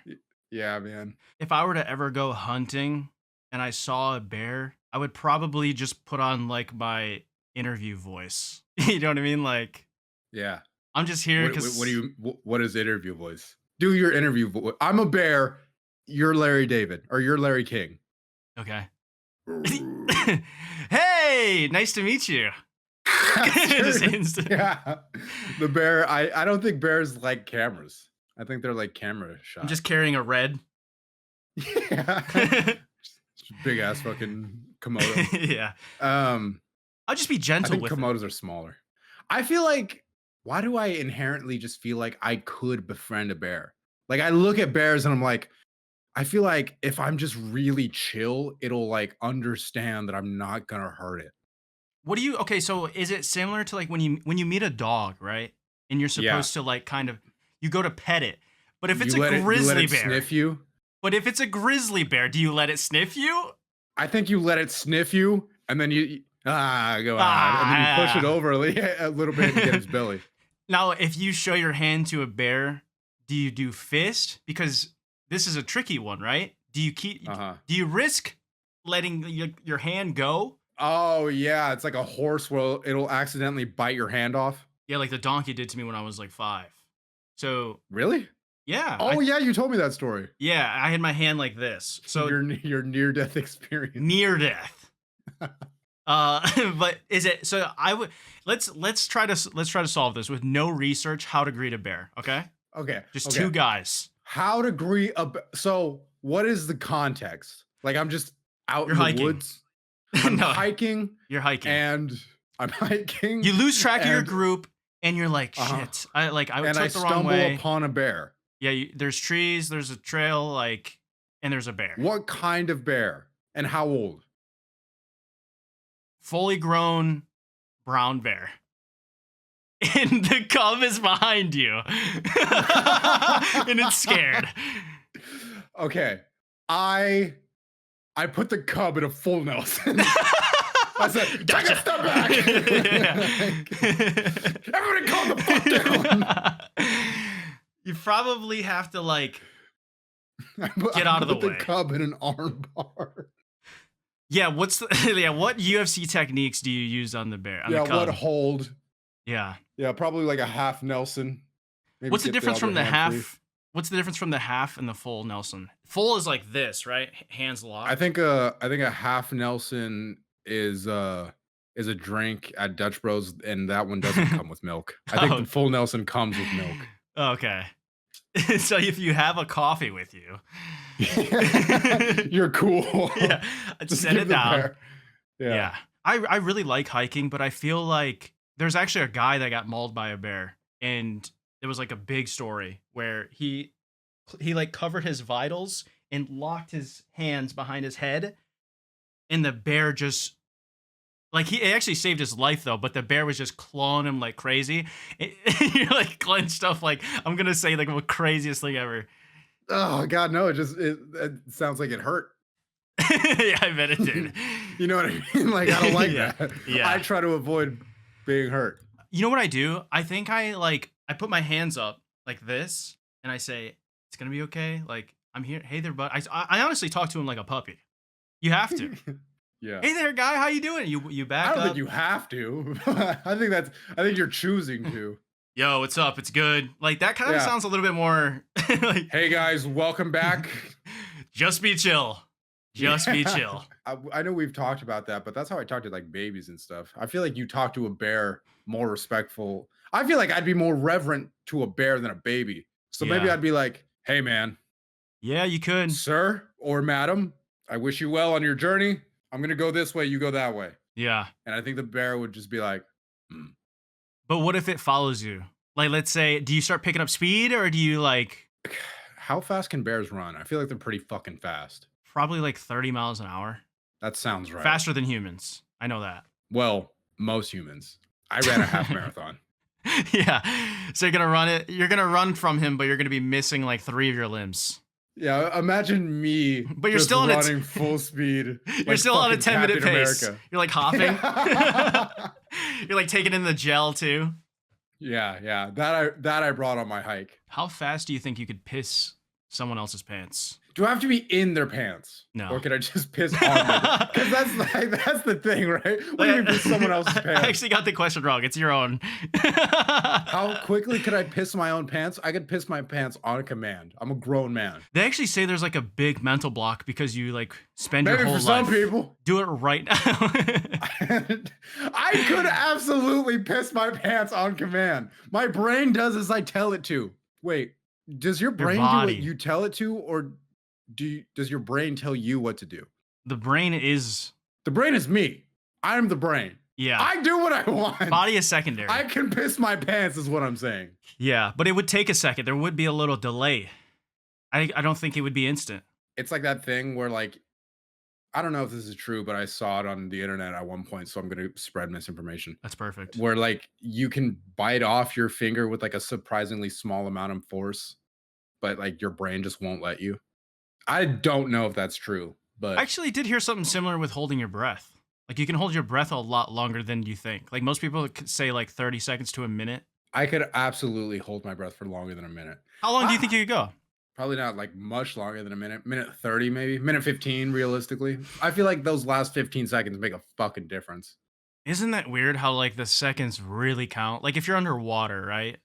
Speaker 1: Yeah, man.
Speaker 2: If I were to ever go hunting and I saw a bear, I would probably just put on like my interview voice. You know what I mean? Like
Speaker 1: Yeah.
Speaker 2: I'm just here
Speaker 1: What,
Speaker 2: because
Speaker 1: what is interview voice? Do your interview voice. I'm a bear. You're Larry David or you're Larry King.
Speaker 2: Okay. Hey, nice to meet you. Just instant.
Speaker 1: Yeah. The bear. I don't think bears like cameras. I think they're like camera shots.
Speaker 2: I'm just carrying a red.
Speaker 1: Yeah. Big ass fucking Komodo.
Speaker 2: Yeah. I'll just be
Speaker 1: I
Speaker 2: gentle
Speaker 1: think
Speaker 2: with it.
Speaker 1: Komodos are smaller. I feel like, why do I inherently just feel like I could befriend a bear? Like I look at bears and I'm like, I feel like if I'm just really chill, it'll like understand that I'm not gonna hurt it.
Speaker 2: What do you okay, so is it similar to like when you meet a dog, right? And you're
Speaker 1: Yeah.
Speaker 2: supposed to like kind of you go to pet it. But if it's
Speaker 1: You
Speaker 2: a
Speaker 1: let it
Speaker 2: grizzly bear,
Speaker 1: sniff you.
Speaker 2: but if it's a grizzly bear, do you let it sniff you?
Speaker 1: I think you let it sniff you, and then you go on, and then you push it over a little bit and get its belly.
Speaker 2: Now, if you show your hand to a bear, do you do fist? Because this is a tricky one, right? Do you risk letting your hand go?
Speaker 1: Oh yeah, it's like a horse. Well, it'll accidentally bite your hand off.
Speaker 2: Yeah, like the donkey did to me when I was like 5. So
Speaker 1: Really?
Speaker 2: yeah,
Speaker 1: Oh yeah, you told me that story.
Speaker 2: yeah, I had my hand like this. So
Speaker 1: Your near death experience.
Speaker 2: near death. But is it so? I would let's try to solve this with no research. How to greet a bear? Okay,
Speaker 1: Okay.
Speaker 2: just
Speaker 1: Okay.
Speaker 2: two guys.
Speaker 1: How to greet a so what is the context? Like I'm just out
Speaker 2: You're
Speaker 1: in the
Speaker 2: hiking.
Speaker 1: woods. I'm
Speaker 2: No,
Speaker 1: hiking
Speaker 2: you're hiking.
Speaker 1: and I'm hiking.
Speaker 2: You lose track of your
Speaker 1: and-
Speaker 2: group, and you're like,
Speaker 1: Uh-huh.
Speaker 2: shit. I
Speaker 1: and I
Speaker 2: took the wrong
Speaker 1: stumble
Speaker 2: way.
Speaker 1: upon a bear.
Speaker 2: Yeah, there's trees, there's a trail, like, and there's a bear.
Speaker 1: What kind of bear and how old?
Speaker 2: Fully grown brown bear. And the cub is behind you. And it's scared.
Speaker 1: Okay. I put the cub in a full Nelson. I said, take
Speaker 2: Gotcha.
Speaker 1: a step back. Everybody calm the fuck down.
Speaker 2: You probably have to like
Speaker 1: Get
Speaker 2: out of the way.
Speaker 1: The cub in an arm bar.
Speaker 2: Yeah, what UFC techniques do you use on the bear? On the cub?
Speaker 1: What hold?
Speaker 2: Yeah.
Speaker 1: Yeah, probably like a half Nelson. Maybe
Speaker 2: What's the
Speaker 1: get
Speaker 2: difference
Speaker 1: other
Speaker 2: from the
Speaker 1: hand free.
Speaker 2: half? What's the difference from the half and the full Nelson? Full is like this, right? Hands locked.
Speaker 1: I think a half Nelson is a drink at Dutch Bros, and that one doesn't come with milk. I think the full Nelson comes with milk.
Speaker 2: Okay. So if you have a coffee with you,
Speaker 1: you're cool.
Speaker 2: Yeah,
Speaker 1: Just
Speaker 2: set
Speaker 1: give
Speaker 2: it
Speaker 1: the
Speaker 2: down.
Speaker 1: bear.
Speaker 2: Yeah. I really like hiking, but I feel like there's actually a guy that got mauled by a bear, and it was like a big story where he like covered his vitals and locked his hands behind his head, and the bear just like it actually saved his life though, but the bear was just clawing him like crazy. You're like clenched up, like I'm gonna say like the craziest thing ever.
Speaker 1: Oh God, no! It sounds like it hurt.
Speaker 2: Yeah, I bet it did.
Speaker 1: You know what I mean? Like I don't like
Speaker 2: Yeah.
Speaker 1: that.
Speaker 2: Yeah.
Speaker 1: I try to avoid being hurt.
Speaker 2: You know what I do? I think I put my hands up like this, and I say it's gonna be okay. Like I'm here. Hey there, bud. I honestly talk to him like a puppy. You have to.
Speaker 1: Yeah.
Speaker 2: Hey there, guy. How you doing? You back
Speaker 1: I don't
Speaker 2: up?
Speaker 1: think you have to. I think you're choosing to.
Speaker 2: Yo, what's up? It's good. Like that kind of
Speaker 1: Yeah.
Speaker 2: sounds a little bit more like
Speaker 1: Hey guys, welcome back.
Speaker 2: just be chill. Just be
Speaker 1: Yeah.
Speaker 2: chill.
Speaker 1: I know we've talked about that, but that's how I talk to like babies and stuff. I feel like you talk to a bear more respectful. I feel like I'd be more reverent to a bear than a baby. So maybe
Speaker 2: Yeah.
Speaker 1: I'd be like, hey man,
Speaker 2: Yeah, you could.
Speaker 1: sir or madam, I wish you well on your journey. I'm gonna go this way, you go that way.
Speaker 2: Yeah.
Speaker 1: And I think the bear would just be like,
Speaker 2: But what if it follows you? Like, let's say, do you start picking up speed or do you like
Speaker 1: how fast can bears run? I feel like they're pretty fucking fast.
Speaker 2: probably like 30 miles an hour?
Speaker 1: That sounds right.
Speaker 2: Faster than humans. I know that.
Speaker 1: Well, most humans. I ran a half marathon.
Speaker 2: Yeah. So you're going to run it. You're going to run from him, but you're going to be missing like 3 of your limbs.
Speaker 1: Yeah, imagine me
Speaker 2: But you're
Speaker 1: just
Speaker 2: still on a
Speaker 1: running full speed.
Speaker 2: You're still on a
Speaker 1: fucking
Speaker 2: 10-minute
Speaker 1: Captain
Speaker 2: pace.
Speaker 1: America.
Speaker 2: You're like hopping. You're like taking in the gel too.
Speaker 1: Yeah. That I brought on my hike.
Speaker 2: How fast do you think you could piss someone else's pants?
Speaker 1: Do I have to be in their pants?
Speaker 2: No.
Speaker 1: Or can I just piss on them? Because that's the thing, right? What do you mean piss someone else's pants?
Speaker 2: I actually got the question wrong. It's your own.
Speaker 1: How quickly could I piss my own pants? I could piss my pants on command. I'm a grown man.
Speaker 2: They actually say there's like a big mental block because you like spend
Speaker 1: Maybe
Speaker 2: your whole
Speaker 1: for
Speaker 2: life.
Speaker 1: some people.
Speaker 2: Do it right now.
Speaker 1: I could absolutely piss my pants on command. My brain does as I tell it to. Wait, does your brain do
Speaker 2: body.
Speaker 1: what you tell it to, or does your brain tell you what to do?
Speaker 2: The brain is,
Speaker 1: The brain is me. I'm the brain.
Speaker 2: yeah.
Speaker 1: I do what I want.
Speaker 2: Body is secondary.
Speaker 1: I can piss my pants is what I'm saying.
Speaker 2: Yeah, but it would take a second. There would be a little delay. I don't think it would be instant.
Speaker 1: It's like that thing where like, I don't know if this is true, but I saw it on the internet at one point, so I'm going to spread misinformation.
Speaker 2: That's perfect.
Speaker 1: Where like you can bite off your finger with like a surprisingly small amount of force, but like your brain just won't let you. I don't know if that's true, but
Speaker 2: I actually did hear something similar with holding your breath. Like you can hold your breath a lot longer than you think. Like most people could say like 30 seconds to a minute.
Speaker 1: I could absolutely hold my breath for longer than a minute.
Speaker 2: How long do you think you could go?
Speaker 1: Probably not like much longer than a minute. Minute 30 maybe. Minute 15 realistically. I feel like those last 15 seconds make a fucking difference.
Speaker 2: Isn't that weird how like the seconds really count? Like if you're underwater, right?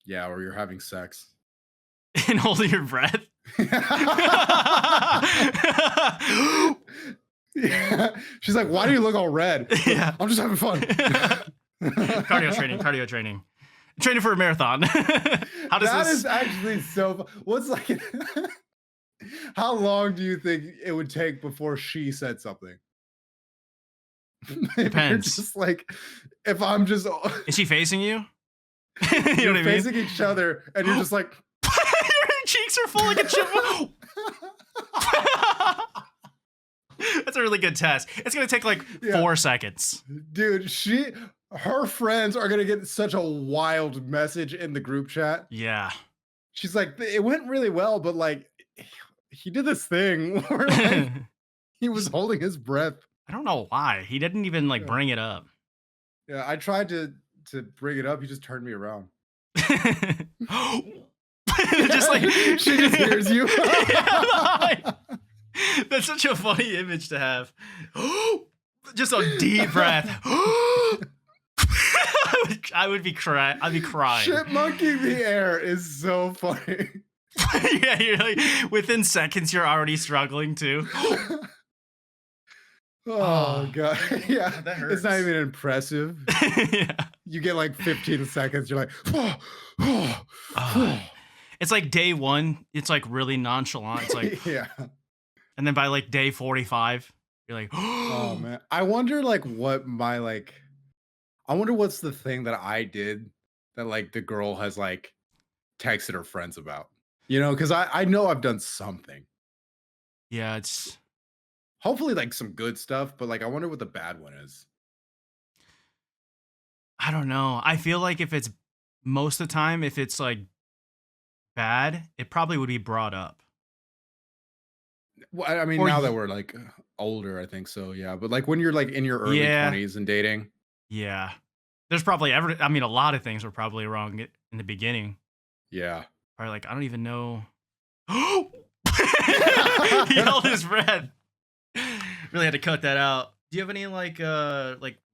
Speaker 1: Yeah, or you're having sex.
Speaker 2: And holding your breath.
Speaker 1: Yeah. She's like, "Why do you look all red?"
Speaker 2: Yeah.
Speaker 1: I'm just having fun.
Speaker 2: Cardio training. Training for a marathon. How does
Speaker 1: That
Speaker 2: this
Speaker 1: is actually so. What's like? How long do you think it would take before she said something? If you're
Speaker 2: depends?
Speaker 1: just like, if I'm just,
Speaker 2: Is she facing you? You know
Speaker 1: you're
Speaker 2: what I mean?
Speaker 1: facing each other, and you're just like,
Speaker 2: Your cheeks are full like a chip. That's a really good test. It's gonna take like
Speaker 1: Yeah.
Speaker 2: 4 seconds.
Speaker 1: dude, her friends are gonna get such a wild message in the group chat.
Speaker 2: Yeah.
Speaker 1: She's like, it went really well, but like, he did this thing where like
Speaker 2: I
Speaker 1: he was holding his breath.
Speaker 2: don't know why. He didn't even like
Speaker 1: Yeah,
Speaker 2: bring it up.
Speaker 1: yeah. I tried to bring it up. He just turned me around.
Speaker 2: Just like
Speaker 1: She just hears you.
Speaker 2: Yeah, that's such a funny image to have. Just a deep breath. I would be crying. I'd be crying.
Speaker 1: Chipmunking the air is so funny.
Speaker 2: Yeah, you're like within seconds you're already struggling too.
Speaker 1: Oh god. Yeah.
Speaker 2: that
Speaker 1: It's not
Speaker 2: hurts.
Speaker 1: even impressive.
Speaker 2: Yeah.
Speaker 1: You get like 15 seconds, you're like,
Speaker 2: It's like day 1, it's like really nonchalant. It's like,
Speaker 1: yeah.
Speaker 2: and then by like day 45, you're like,
Speaker 1: Oh man. I wonder like what my like I wonder what's the thing that I did that like the girl has like texted her friends about. You know, because I know I've done something.
Speaker 2: Yeah, it's.
Speaker 1: Hopefully like some good stuff, but like I wonder what the bad one is.
Speaker 2: I don't know. I feel like if it's most of the time, if it's like bad, it probably would be brought up.
Speaker 1: Well, I mean,
Speaker 2: Or
Speaker 1: now that
Speaker 2: y-
Speaker 1: we're like older, I think so, yeah. But like when you're like in your early
Speaker 2: yeah,
Speaker 1: 20s and dating,
Speaker 2: yeah. There's probably I mean, a lot of things were probably wrong in the beginning.
Speaker 1: yeah.
Speaker 2: Probably like, I don't even know. He held his breath. Really had to cut that out. Do you have any like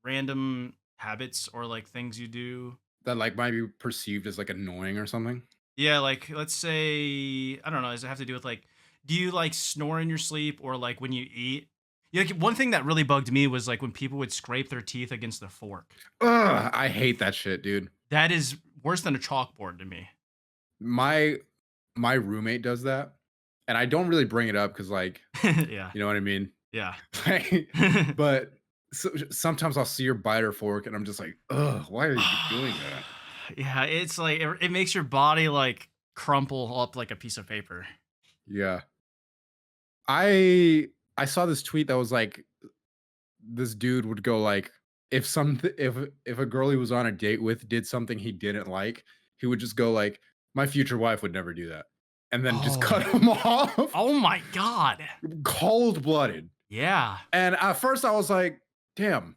Speaker 2: random habits or like things you do?
Speaker 1: That like might be perceived as like annoying or something.
Speaker 2: Yeah, like let's say I don't know. Does it have to do with like, do you like snore in your sleep or like when you eat? Yeah, like, one thing that really bugged me was like when people would scrape their teeth against the fork.
Speaker 1: Ugh, I hate that shit, dude.
Speaker 2: That is worse than a chalkboard to me.
Speaker 1: My my roommate does that, and I don't really bring it up because like,
Speaker 2: Yeah,
Speaker 1: you know what I mean?
Speaker 2: yeah.
Speaker 1: Like, but sometimes I'll see her bite her fork, and I'm just like, ugh, why are you doing that?
Speaker 2: Yeah, it's like it makes your body like crumple up like a piece of paper.
Speaker 1: Yeah. I I saw this tweet that was like this dude would go like if a girl he was on a date with did something he didn't like, he would just go like, "My future wife would never do that," and then just cut
Speaker 2: Oh,
Speaker 1: him off,
Speaker 2: oh my god.
Speaker 1: cold blooded.
Speaker 2: Yeah.
Speaker 1: And at first, I was like, "Damn,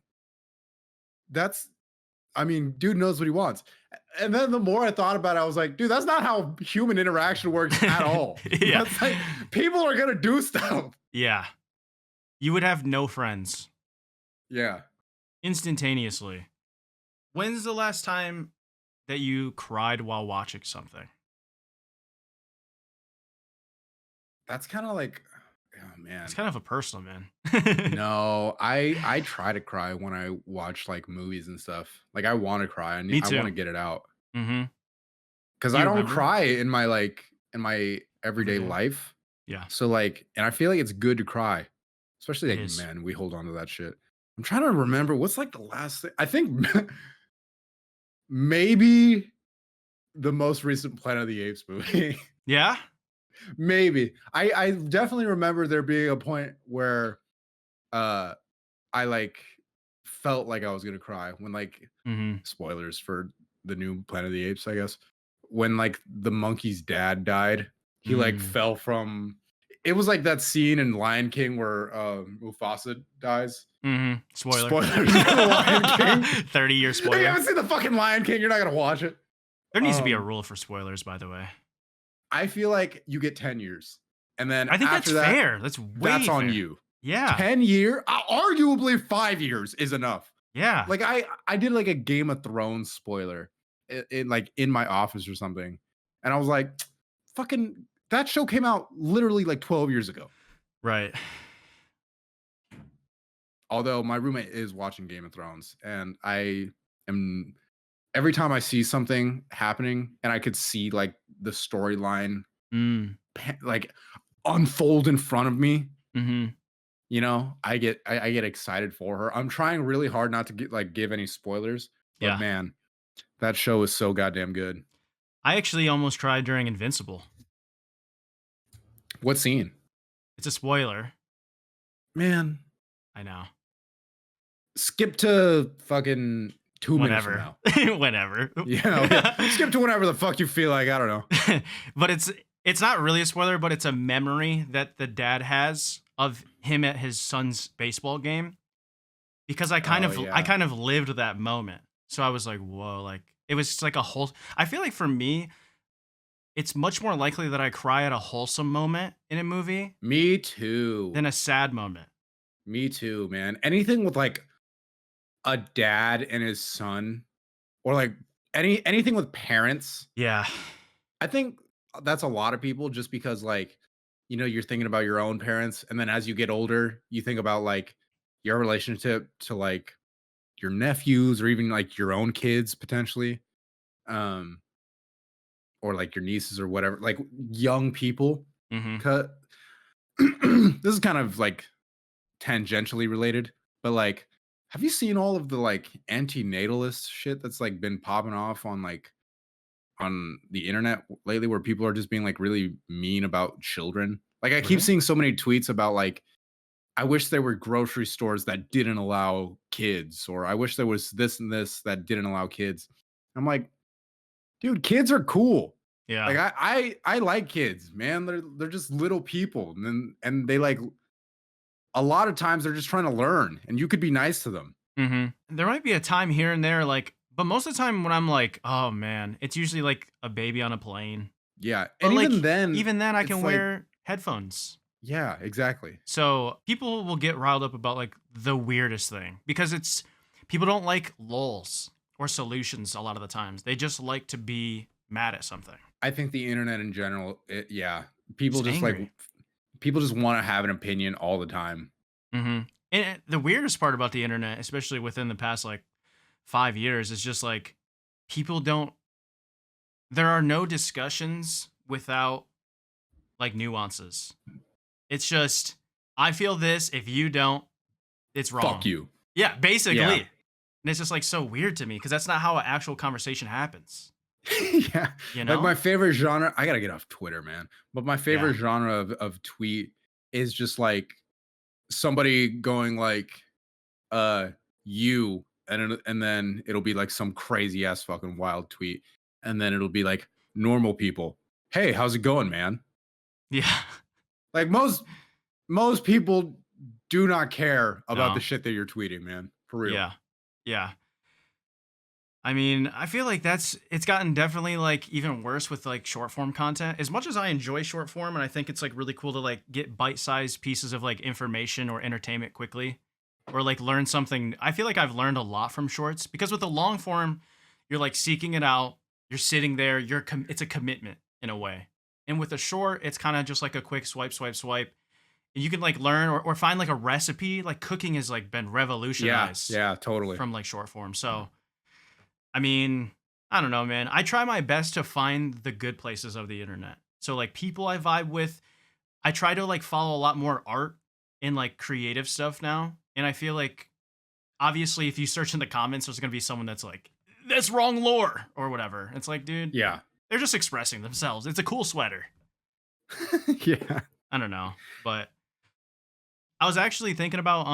Speaker 1: that's." I mean, dude knows what he wants. And then the more I thought about it, I was like, dude, that's not how human interaction works at all.
Speaker 2: Yeah.
Speaker 1: That's like people are gonna do stuff.
Speaker 2: Yeah. You would have no friends
Speaker 1: Yeah.
Speaker 2: instantaneously. When's the last time that you cried while watching something?
Speaker 1: That's kind of like, oh
Speaker 2: It's
Speaker 1: man.
Speaker 2: kind of a personal, man.
Speaker 1: No, I try to cry when I watch like movies and stuff. Like I want to cry.
Speaker 2: Me
Speaker 1: I want
Speaker 2: too.
Speaker 1: to get it out
Speaker 2: Mm-hmm.
Speaker 1: because
Speaker 2: Do
Speaker 1: I
Speaker 2: you
Speaker 1: don't
Speaker 2: remember?
Speaker 1: cry in my like in my everyday
Speaker 2: Everyday.
Speaker 1: life.
Speaker 2: Yeah,
Speaker 1: So like, and I feel like it's good to cry, especially
Speaker 2: it
Speaker 1: like
Speaker 2: is.
Speaker 1: men. We hold on to that shit. I'm trying to remember what's like the last thing. I think maybe the most recent Planet of the Apes movie.
Speaker 2: Yeah?
Speaker 1: Maybe. I definitely remember there being a point where uh I like felt like I was gonna cry when like
Speaker 2: Mm-hmm.
Speaker 1: spoilers for the new Planet of the Apes, I guess. When like the monkey's dad died, he like
Speaker 2: Mm.
Speaker 1: fell from it was like that scene in Lion King where Mufasa dies.
Speaker 2: Mm-hmm. Spoiler.
Speaker 1: Spoilers for the Lion King.
Speaker 2: 30-year
Speaker 1: If you
Speaker 2: spoiler.
Speaker 1: haven't seen the fucking Lion King, you're not gonna watch it.
Speaker 2: There needs to be a
Speaker 1: Um,
Speaker 2: rule for spoilers, by the way.
Speaker 1: I feel like you get 10 years. And then
Speaker 2: I think that's
Speaker 1: after that,
Speaker 2: fair. That's way
Speaker 1: that's on
Speaker 2: fair.
Speaker 1: you.
Speaker 2: Yeah.
Speaker 1: 10 year, arguably 5 years is enough.
Speaker 2: Yeah.
Speaker 1: Like I did like a Game of Thrones spoiler in like in my office or something, and I was like, fucking that show came out literally like 12 years ago.
Speaker 2: Right.
Speaker 1: Although my roommate is watching Game of Thrones, and I am every time I see something happening and I could see like the storyline
Speaker 2: Mm.
Speaker 1: like unfold in front of me,
Speaker 2: Mhm.
Speaker 1: I get excited for her. I'm trying really hard not to give any spoilers, but
Speaker 2: Yeah.
Speaker 1: man, that show is so goddamn good.
Speaker 2: I actually almost cried during Invincible.
Speaker 1: What scene?
Speaker 2: It's a spoiler.
Speaker 1: Man,
Speaker 2: I know.
Speaker 1: skip to fucking 2 minutes from
Speaker 2: Whenever.
Speaker 1: now.
Speaker 2: Whenever.
Speaker 1: Yeah, skip to whenever the fuck you feel like. I don't know.
Speaker 2: But it's not really a spoiler, but it's a memory that the dad has of him at his son's baseball game, because
Speaker 1: Oh
Speaker 2: I
Speaker 1: yeah,
Speaker 2: kind of lived that moment. So I was like, "Whoa," like it was like a whole I feel like for me, it's much more likely that I cry at a wholesome moment in a movie
Speaker 1: me too.
Speaker 2: than a sad moment.
Speaker 1: Me too, man. Anything with like a dad and his son, or like anything with parents.
Speaker 2: Yeah.
Speaker 1: I think that's a lot of people just because like, you're thinking about your own parents, and then as you get older, you think about like your relationship to like your nephews or even like your own kids potentially. Um, or like your nieces or whatever, like young people.
Speaker 2: Mhm.
Speaker 1: Cut. This is kind of like tangentially related, but like, have you seen all of the like anti-natalist shit that's like been popping off on the internet lately, where people are just being like really mean about children? Like I keep
Speaker 2: Really?
Speaker 1: seeing so many tweets about like, I wish there were grocery stores that didn't allow kids, or I wish there was this and this that didn't allow kids. I'm like, dude, kids are cool. Like
Speaker 2: Yeah.
Speaker 1: I like kids, man. They're just little people, and they like a lot of times they're just trying to learn, and you could be nice to them.
Speaker 2: Mhm. There might be a time here and there, like, but most of the time when I'm like, "Oh, man," it's usually like a baby on a plane.
Speaker 1: Yeah,
Speaker 2: But,
Speaker 1: and
Speaker 2: like,
Speaker 1: even then,
Speaker 2: even then I
Speaker 1: it's
Speaker 2: can
Speaker 1: like,
Speaker 2: wear headphones.
Speaker 1: yeah, exactly.
Speaker 2: So, people will get riled up about, like, the weirdest thing because it's people don't like lulz or solutions a lot of the times. They just like to be mad at something.
Speaker 1: I think the internet in general, yeah,
Speaker 2: Just angry.
Speaker 1: people just want to have an opinion all the time.
Speaker 2: Mhm. And the weirdest part about the internet, especially within the past, like, 5 years, is just, like, people don't there are no discussions without, like, nuances. It's just, "I feel this, if you don't, it's
Speaker 1: Fuck
Speaker 2: wrong."
Speaker 1: you.
Speaker 2: Yeah, basically.
Speaker 1: Yeah.
Speaker 2: And it's just, like, so weird to me because that's not how an actual conversation happens,
Speaker 1: Yeah.
Speaker 2: you
Speaker 1: Like my
Speaker 2: know?
Speaker 1: favorite genre, I gotta get off Twitter, man. But my
Speaker 2: Yeah.
Speaker 1: favorite genre of tweet is just like somebody going like, uh, you, and then it'll be like some crazy ass fucking wild tweet. And then it'll be like normal people. Hey, how's it going, man?
Speaker 2: Yeah.
Speaker 1: Like most people do not care about the
Speaker 2: No.
Speaker 1: shit that you're tweeting, man. For real.
Speaker 2: Yeah. Yeah. I mean, I feel like it's gotten definitely, like, even worse with, like, short form content. As much as I enjoy short form and I think it's, like, really cool to, like, get bite-sized pieces of, like, information or entertainment quickly or, like, learn something. I feel like I've learned a lot from shorts because with the long form, you're, like, seeking it out, you're sitting there, it's a commitment in a way. And with a short, it's kinda just like a quick swipe, swipe, swipe. And you can, like, learn or find, like, a recipe. Like, cooking has, like, been
Speaker 1: Yeah,
Speaker 2: revolutionized
Speaker 1: yeah, totally.
Speaker 2: from, like, short form. So I mean, I don't know, man. I try my best to find the good places of the internet. So like people I vibe with, I try to like follow a lot more art and like creative stuff now. And I feel like obviously if you search in the comments, there's gonna be someone that's like, that's wrong lore or whatever. It's like, dude,
Speaker 1: Yeah.
Speaker 2: they're just expressing themselves. It's a cool sweater.
Speaker 1: Yeah.
Speaker 2: I don't know. But I was actually thinking about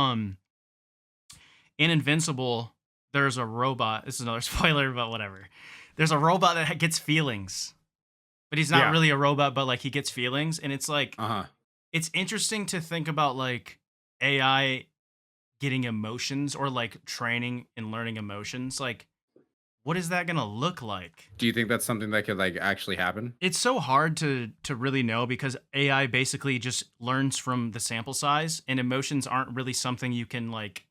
Speaker 2: in Invincible, there's a robot. This is another spoiler, but whatever. There's a robot that gets feelings, but he's not
Speaker 1: Yeah.
Speaker 2: really a robot, but like he gets feelings. And it's like,
Speaker 1: Uh-huh.
Speaker 2: it's interesting to think about like AI getting emotions or like training and learning emotions. Like, what is that going to look like?
Speaker 1: Do you think that's something that could like actually happen?
Speaker 2: It's so hard to really know because AI basically just learns from the sample size and emotions aren't really something you can like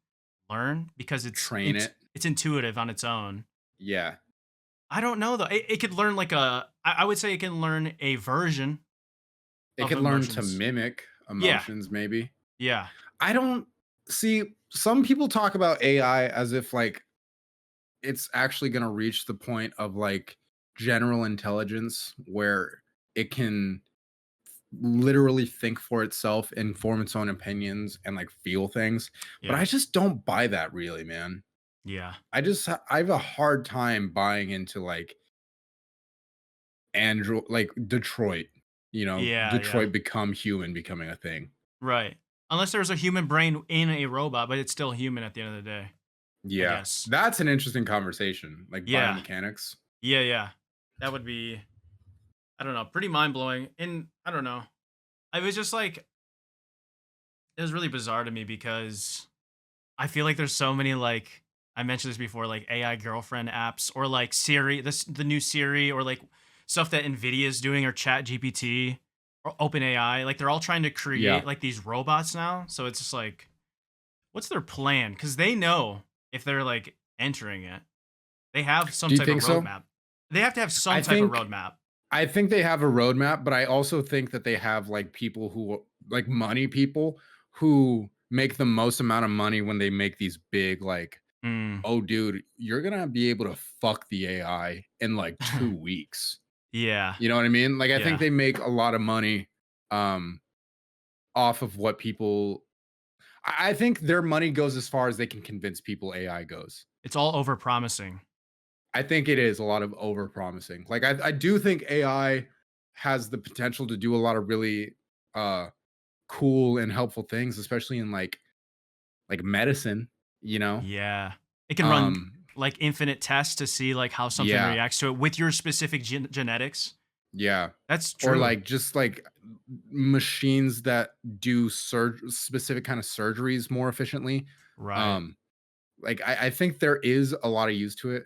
Speaker 2: learn because
Speaker 1: Train it.
Speaker 2: it's intuitive on its own.
Speaker 1: Yeah.
Speaker 2: I don't know though. It could learn like I would say it can learn a version
Speaker 1: It
Speaker 2: of
Speaker 1: could learn to
Speaker 2: emotions.
Speaker 1: mimic
Speaker 2: Yeah,
Speaker 1: emotions, maybe.
Speaker 2: yeah,
Speaker 1: I don't see some people talk about AI as if like it's actually going to reach the point of like general intelligence where it can literally think for itself and form its own opinions and like feel things. But
Speaker 2: yeah,
Speaker 1: I just don't buy that really, man.
Speaker 2: yeah,
Speaker 1: I have a hard time buying into like Android, like Detroit,
Speaker 2: yeah, yeah.
Speaker 1: Detroit become human becoming a thing.
Speaker 2: Right. Unless there's a human brain in a robot, but it's still human at the end of the day, I
Speaker 1: Yeah.
Speaker 2: guess.
Speaker 1: That's an interesting conversation, like
Speaker 2: Yeah.
Speaker 1: biomechanics.
Speaker 2: Yeah, yeah. That would be, I don't know, pretty mind blowing. And I don't know. I was just like, it was really bizarre to me because I feel like there's so many like I mentioned this before, like AI girlfriend apps or like Siri, the new Siri or like stuff that Nvidia is doing or Chat GPT or OpenAI. Like they're all trying to
Speaker 1: Yeah.
Speaker 2: create like these robots now. So it's just like, what's their plan? Because they know if they're like entering it, they have some
Speaker 1: Do you
Speaker 2: type of
Speaker 1: think so?
Speaker 2: roadmap. They have to have some
Speaker 1: I
Speaker 2: type of
Speaker 1: think
Speaker 2: roadmap.
Speaker 1: I think they have a roadmap, but I also think that they have like people who like money people who make the most amount of money when they make these big like,
Speaker 2: Mm.
Speaker 1: oh dude, you're gonna be able to fuck the AI in like 2 weeks.
Speaker 2: Yeah.
Speaker 1: You know what I mean? Like I think
Speaker 2: Yeah.
Speaker 1: they make a lot of money um off of what people I think their money goes as far as they can convince people AI goes.
Speaker 2: It's all over promising.
Speaker 1: I think it is a lot of over promising. Like I do think AI has the potential to do a lot of really uh cool and helpful things, especially in like medicine, you know?
Speaker 2: Yeah. It can run
Speaker 1: Um
Speaker 2: like infinite tests to see like how something
Speaker 1: yeah,
Speaker 2: reacts to it with your specific genetics.
Speaker 1: yeah.
Speaker 2: That's
Speaker 1: Or
Speaker 2: true.
Speaker 1: like just like machines that do specific kind of surgeries more efficiently.
Speaker 2: Right.
Speaker 1: Um like I think there is a lot of use to it.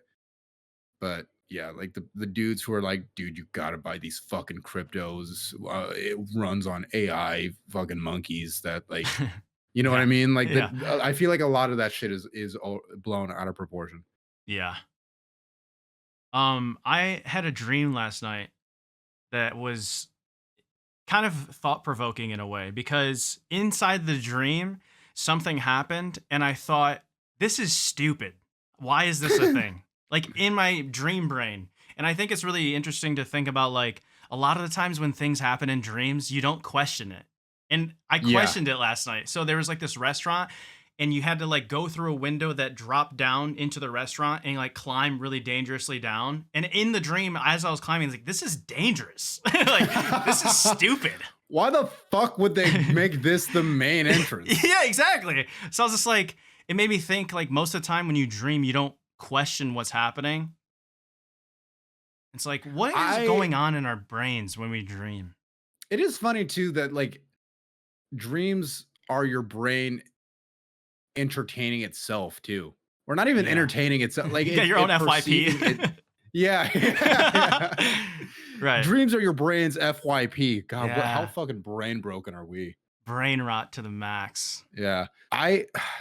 Speaker 1: But yeah, like the dudes who are like, dude, you gotta buy these fucking cryptos. It runs on AI fucking monkeys that like, you know what I
Speaker 2: Yeah.
Speaker 1: mean? Like
Speaker 2: Yeah.
Speaker 1: I feel like a lot of that shit is all blown out of proportion.
Speaker 2: Yeah. I had a dream last night that was kind of thought provoking in a way because inside the dream, something happened and I thought, this is stupid. Why is this a thing? Like in my dream brain. And I think it's really interesting to think about like a lot of the times when things happen in dreams, you don't question it. And I
Speaker 1: Yeah.
Speaker 2: questioned it last night. So there was like this restaurant and you had to like go through a window that dropped down into the restaurant and like climb really dangerously down. And in the dream, as I was climbing, I was like, this is dangerous. Like, this is stupid.
Speaker 1: Why the fuck would they make this the main entrance?
Speaker 2: Yeah, exactly. So I was just like, it made me think like most of the time when you dream, you don't question what's happening. It's like, what is
Speaker 1: I
Speaker 2: going on in our brains when we dream?
Speaker 1: It is funny too that like dreams are your brain entertaining itself too. Or not even
Speaker 2: Yeah.
Speaker 1: entertaining itself, like
Speaker 2: You got your own
Speaker 1: it
Speaker 2: FYP.
Speaker 1: perceiving it. Yeah, yeah, yeah.
Speaker 2: Right.
Speaker 1: Dreams are your brain's FYP. God, how
Speaker 2: Yeah.
Speaker 1: fucking brain broken are we?
Speaker 2: Brain rot to the max.
Speaker 1: Yeah.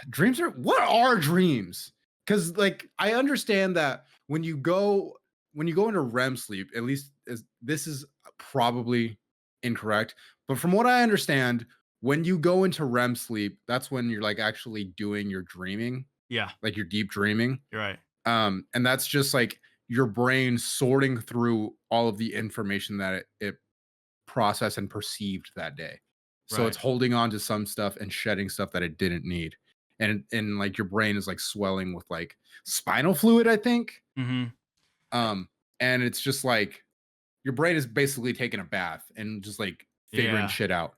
Speaker 1: Dreams are what are dreams? Cuz like I understand that when you go into REM sleep, at least this is probably incorrect, but from what I understand, when you go into REM sleep, that's when you're like actually doing your dreaming,
Speaker 2: Yeah,
Speaker 1: like your deep dreaming.
Speaker 2: you're right.
Speaker 1: And that's just like your brain sorting through all of the information that it processed and perceived that day. So it's
Speaker 2: Right.
Speaker 1: holding on to some stuff and shedding stuff that it didn't need. And like your brain is like swelling with like spinal fluid, I think.
Speaker 2: Mhm.
Speaker 1: Um, and it's just like your brain is basically taking a bath and just like figuring
Speaker 2: Yeah.
Speaker 1: shit out.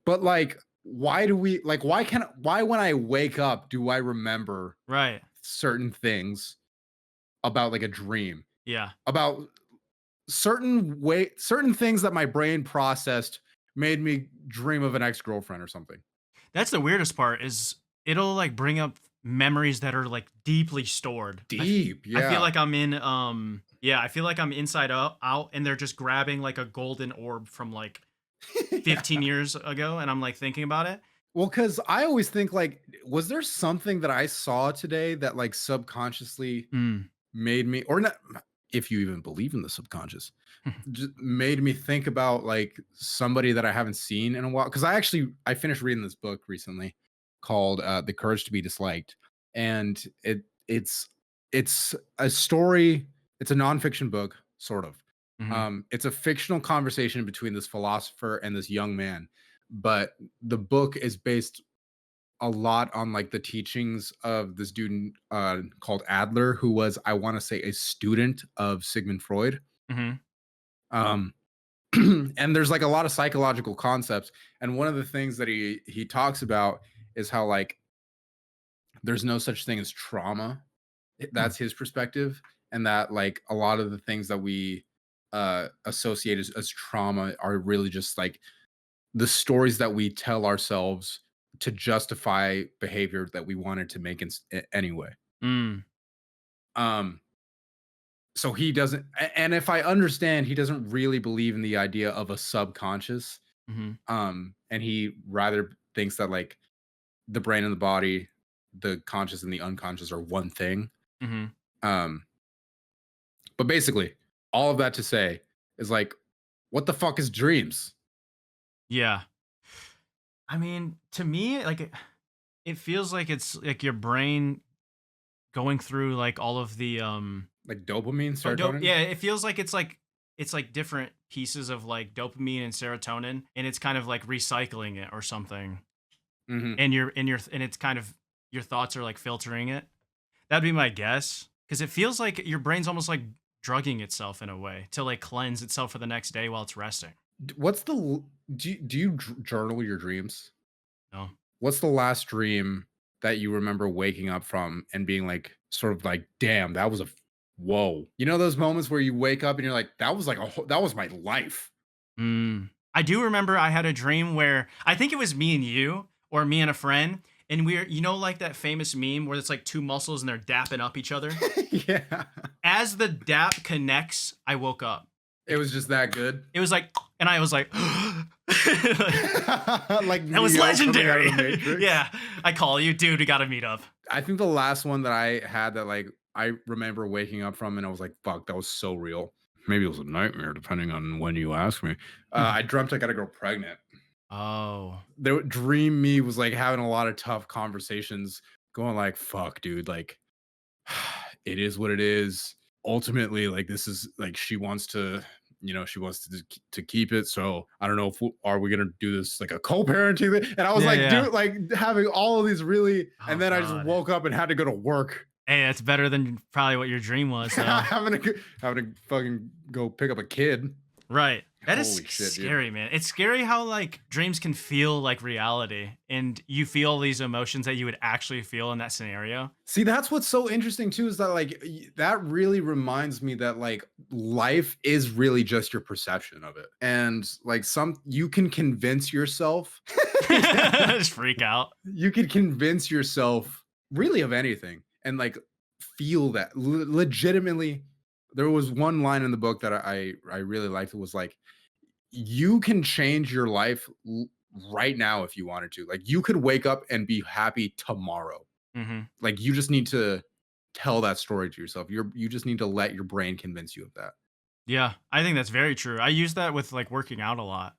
Speaker 1: But like, why when I wake up do I remember
Speaker 2: Right.
Speaker 1: certain things about like a dream?
Speaker 2: Yeah.
Speaker 1: About certain things that my brain processed made me dream of an ex-girlfriend or something.
Speaker 2: That's the weirdest part is it'll like bring up memories that are like deeply stored.
Speaker 1: Deep,
Speaker 2: I feel
Speaker 1: yeah.
Speaker 2: like I'm in yeah, I feel like I'm inside out and they're just grabbing like a golden orb from like 15 years ago and I'm like thinking about it.
Speaker 1: Well, because I always think like, was there something that I saw today that like subconsciously
Speaker 2: Mm.
Speaker 1: made me, or not, if you even believe in the subconscious, just made me think about like somebody that I haven't seen in a while. Because I finished reading this book recently called "The Courage to Be Disliked," and it's a story. It's a nonfiction book, sort of.
Speaker 2: Mhm.
Speaker 1: It's a fictional conversation between this philosopher and this young man, but the book is based a lot on like the teachings of this dude called Adler, who was, I want to say, a student of Sigmund Freud.
Speaker 2: Mhm.
Speaker 1: Um, and there's like a lot of psychological concepts, and one of the things that he talks about is how like there's no such thing as trauma.
Speaker 2: Hmm.
Speaker 1: That's his perspective, and that like a lot of the things that we associate as trauma are really just like the stories that we tell ourselves to justify behavior that we wanted to make anyway.
Speaker 2: Mm.
Speaker 1: Um, so he doesn't, and if I understand, he doesn't really believe in the idea of a subconscious.
Speaker 2: Mhm.
Speaker 1: And he rather thinks that like the brain and the body, the conscious and the unconscious are one thing.
Speaker 2: Mhm.
Speaker 1: Um, but basically, all of that to say is like, what the fuck is dreams?
Speaker 2: Yeah. I mean, to me, like it feels like it's like your brain going through like all of the
Speaker 1: Like dopamine,
Speaker 2: oh,
Speaker 1: serotonin?
Speaker 2: yeah, it feels like it's like different pieces of like dopamine and serotonin, and it's kind of like recycling it or something.
Speaker 1: Hmm.
Speaker 2: And and it's kind of your thoughts are like filtering it. That'd be my guess because it feels like your brain's almost like drugging itself in a way to like cleanse itself for the next day while it's resting.
Speaker 1: What's do you journal your dreams?
Speaker 2: No.
Speaker 1: What's the last dream that you remember waking up from and being like, sort of like, damn, that was a whoa. You know those moments where you wake up and you're like, that was like that was my life.
Speaker 2: Mm. I do remember I had a dream where I think it was me and you or me and a friend, and we're like that famous meme where it's like two muscles and they're dapping up each other.
Speaker 1: Yeah.
Speaker 2: As the dap connects, I woke up.
Speaker 1: It
Speaker 2: Like
Speaker 1: was just that good.
Speaker 2: it was like, and I was like, like,
Speaker 1: Like
Speaker 2: that was
Speaker 1: Neo coming out of
Speaker 2: legendary.
Speaker 1: the Matrix.
Speaker 2: Yeah, I call you, dude. We got to meet up.
Speaker 1: I think the last one that I had that like I remember waking up from and I was like, fuck, that was so real. Maybe it was a nightmare, depending on when you ask me. I dreamt I got a girl pregnant.
Speaker 2: Oh.
Speaker 1: The dream me was like having a lot of tough conversations, going like, fuck, dude, like it is what it is. Ultimately, like this is like she wants to, she wants to keep it. So I don't know if are we gonna do this like a co-parenting thing? And I was
Speaker 2: Yeah,
Speaker 1: like,
Speaker 2: yeah.
Speaker 1: dude, like having all of these really,
Speaker 2: Oh
Speaker 1: and then I just
Speaker 2: God.
Speaker 1: woke up and had to go to work.
Speaker 2: Hey, that's better than probably what your dream was, though.
Speaker 1: Having to fucking go pick up a kid.
Speaker 2: Right. That is
Speaker 1: Holy shit, dude.
Speaker 2: scary, man. It's scary how like dreams can feel like reality and you feel these emotions that you would actually feel in that scenario.
Speaker 1: See, that's what's so interesting too, is that like that really reminds me that like life is really just your perception of it. And like you can convince yourself
Speaker 2: Just freak out.
Speaker 1: you could convince yourself really of anything and like feel that legitimately. There was one line in the book that I really liked. It was like, you can change your life right now if you wanted to. Like you could wake up and be happy tomorrow.
Speaker 2: Hmm.
Speaker 1: Like you just need to tell that story to yourself. You just need to let your brain convince you of that.
Speaker 2: Yeah, I think that's very true. I use that with like working out a lot.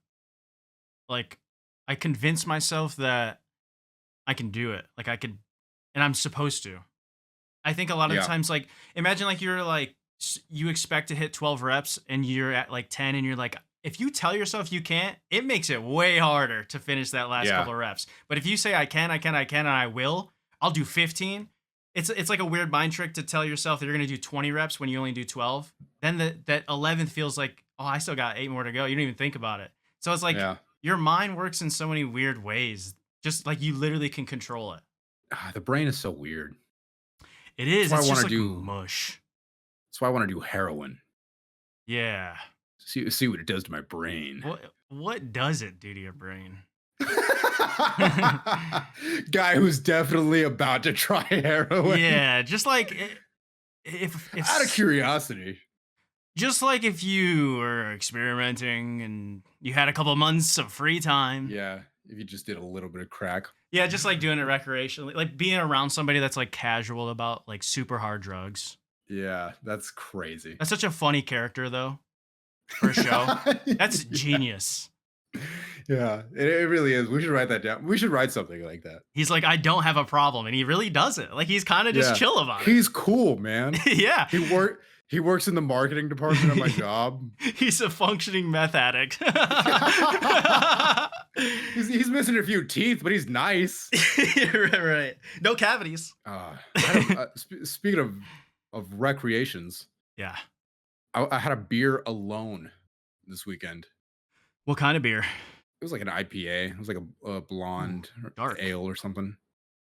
Speaker 2: Like, I convince myself that I can do it. Like, I could, and I'm supposed to. I think a lot of the
Speaker 1: Yeah.
Speaker 2: times, like, imagine like you're like, you expect to hit 12 reps and you're at like 10 and you're like, if you tell yourself you can't, it makes it way harder to finish that last
Speaker 1: Yeah.
Speaker 2: couple of reps. But if you say, I can, and I will, I'll do 15. It's like a weird mind trick to tell yourself that you're going to do 20 reps when you only do 12. Then that 11th feels like, oh, I still got 8 more to go. You don't even think about it. So it's like
Speaker 1: Yeah.
Speaker 2: your mind works in so many weird ways. Just like you literally can control it.
Speaker 1: The brain is so weird.
Speaker 2: It is.
Speaker 1: That's
Speaker 2: It's
Speaker 1: why I
Speaker 2: just
Speaker 1: want to
Speaker 2: like
Speaker 1: do
Speaker 2: mush.
Speaker 1: that's why I want to do heroin.
Speaker 2: Yeah.
Speaker 1: See what it does to my brain.
Speaker 2: What does it do to your brain?
Speaker 1: Guy who's definitely about to try heroin.
Speaker 2: Yeah, just like if
Speaker 1: Out of curiosity.
Speaker 2: just like if you were experimenting and you had a couple months of free time.
Speaker 1: Yeah. if you just did a little bit of crack.
Speaker 2: Yeah, just like doing it recreationally, like being around somebody that's like casual about like super hard drugs.
Speaker 1: Yeah, that's crazy.
Speaker 2: That's such a funny character though for a show. That's
Speaker 1: Yeah,
Speaker 2: genius.
Speaker 1: yeah, it really is. We should write that down. We should write something like that.
Speaker 2: He's like, I don't have a problem, and he really doesn't. Like he's kind of just
Speaker 1: Yeah,
Speaker 2: chill about
Speaker 1: he's cool, man.
Speaker 2: it. Yeah,
Speaker 1: He works in the marketing department at my job.
Speaker 2: he's a functioning meth addict.
Speaker 1: He's missing a few teeth, but he's nice.
Speaker 2: Right, right. No cavities.
Speaker 1: Speaking of recreations,
Speaker 2: Yeah.
Speaker 1: I had a beer alone this weekend.
Speaker 2: What kind of beer?
Speaker 1: It was like an IPA. It was like a
Speaker 2: Ooh,
Speaker 1: blonde
Speaker 2: dark.
Speaker 1: ale or something,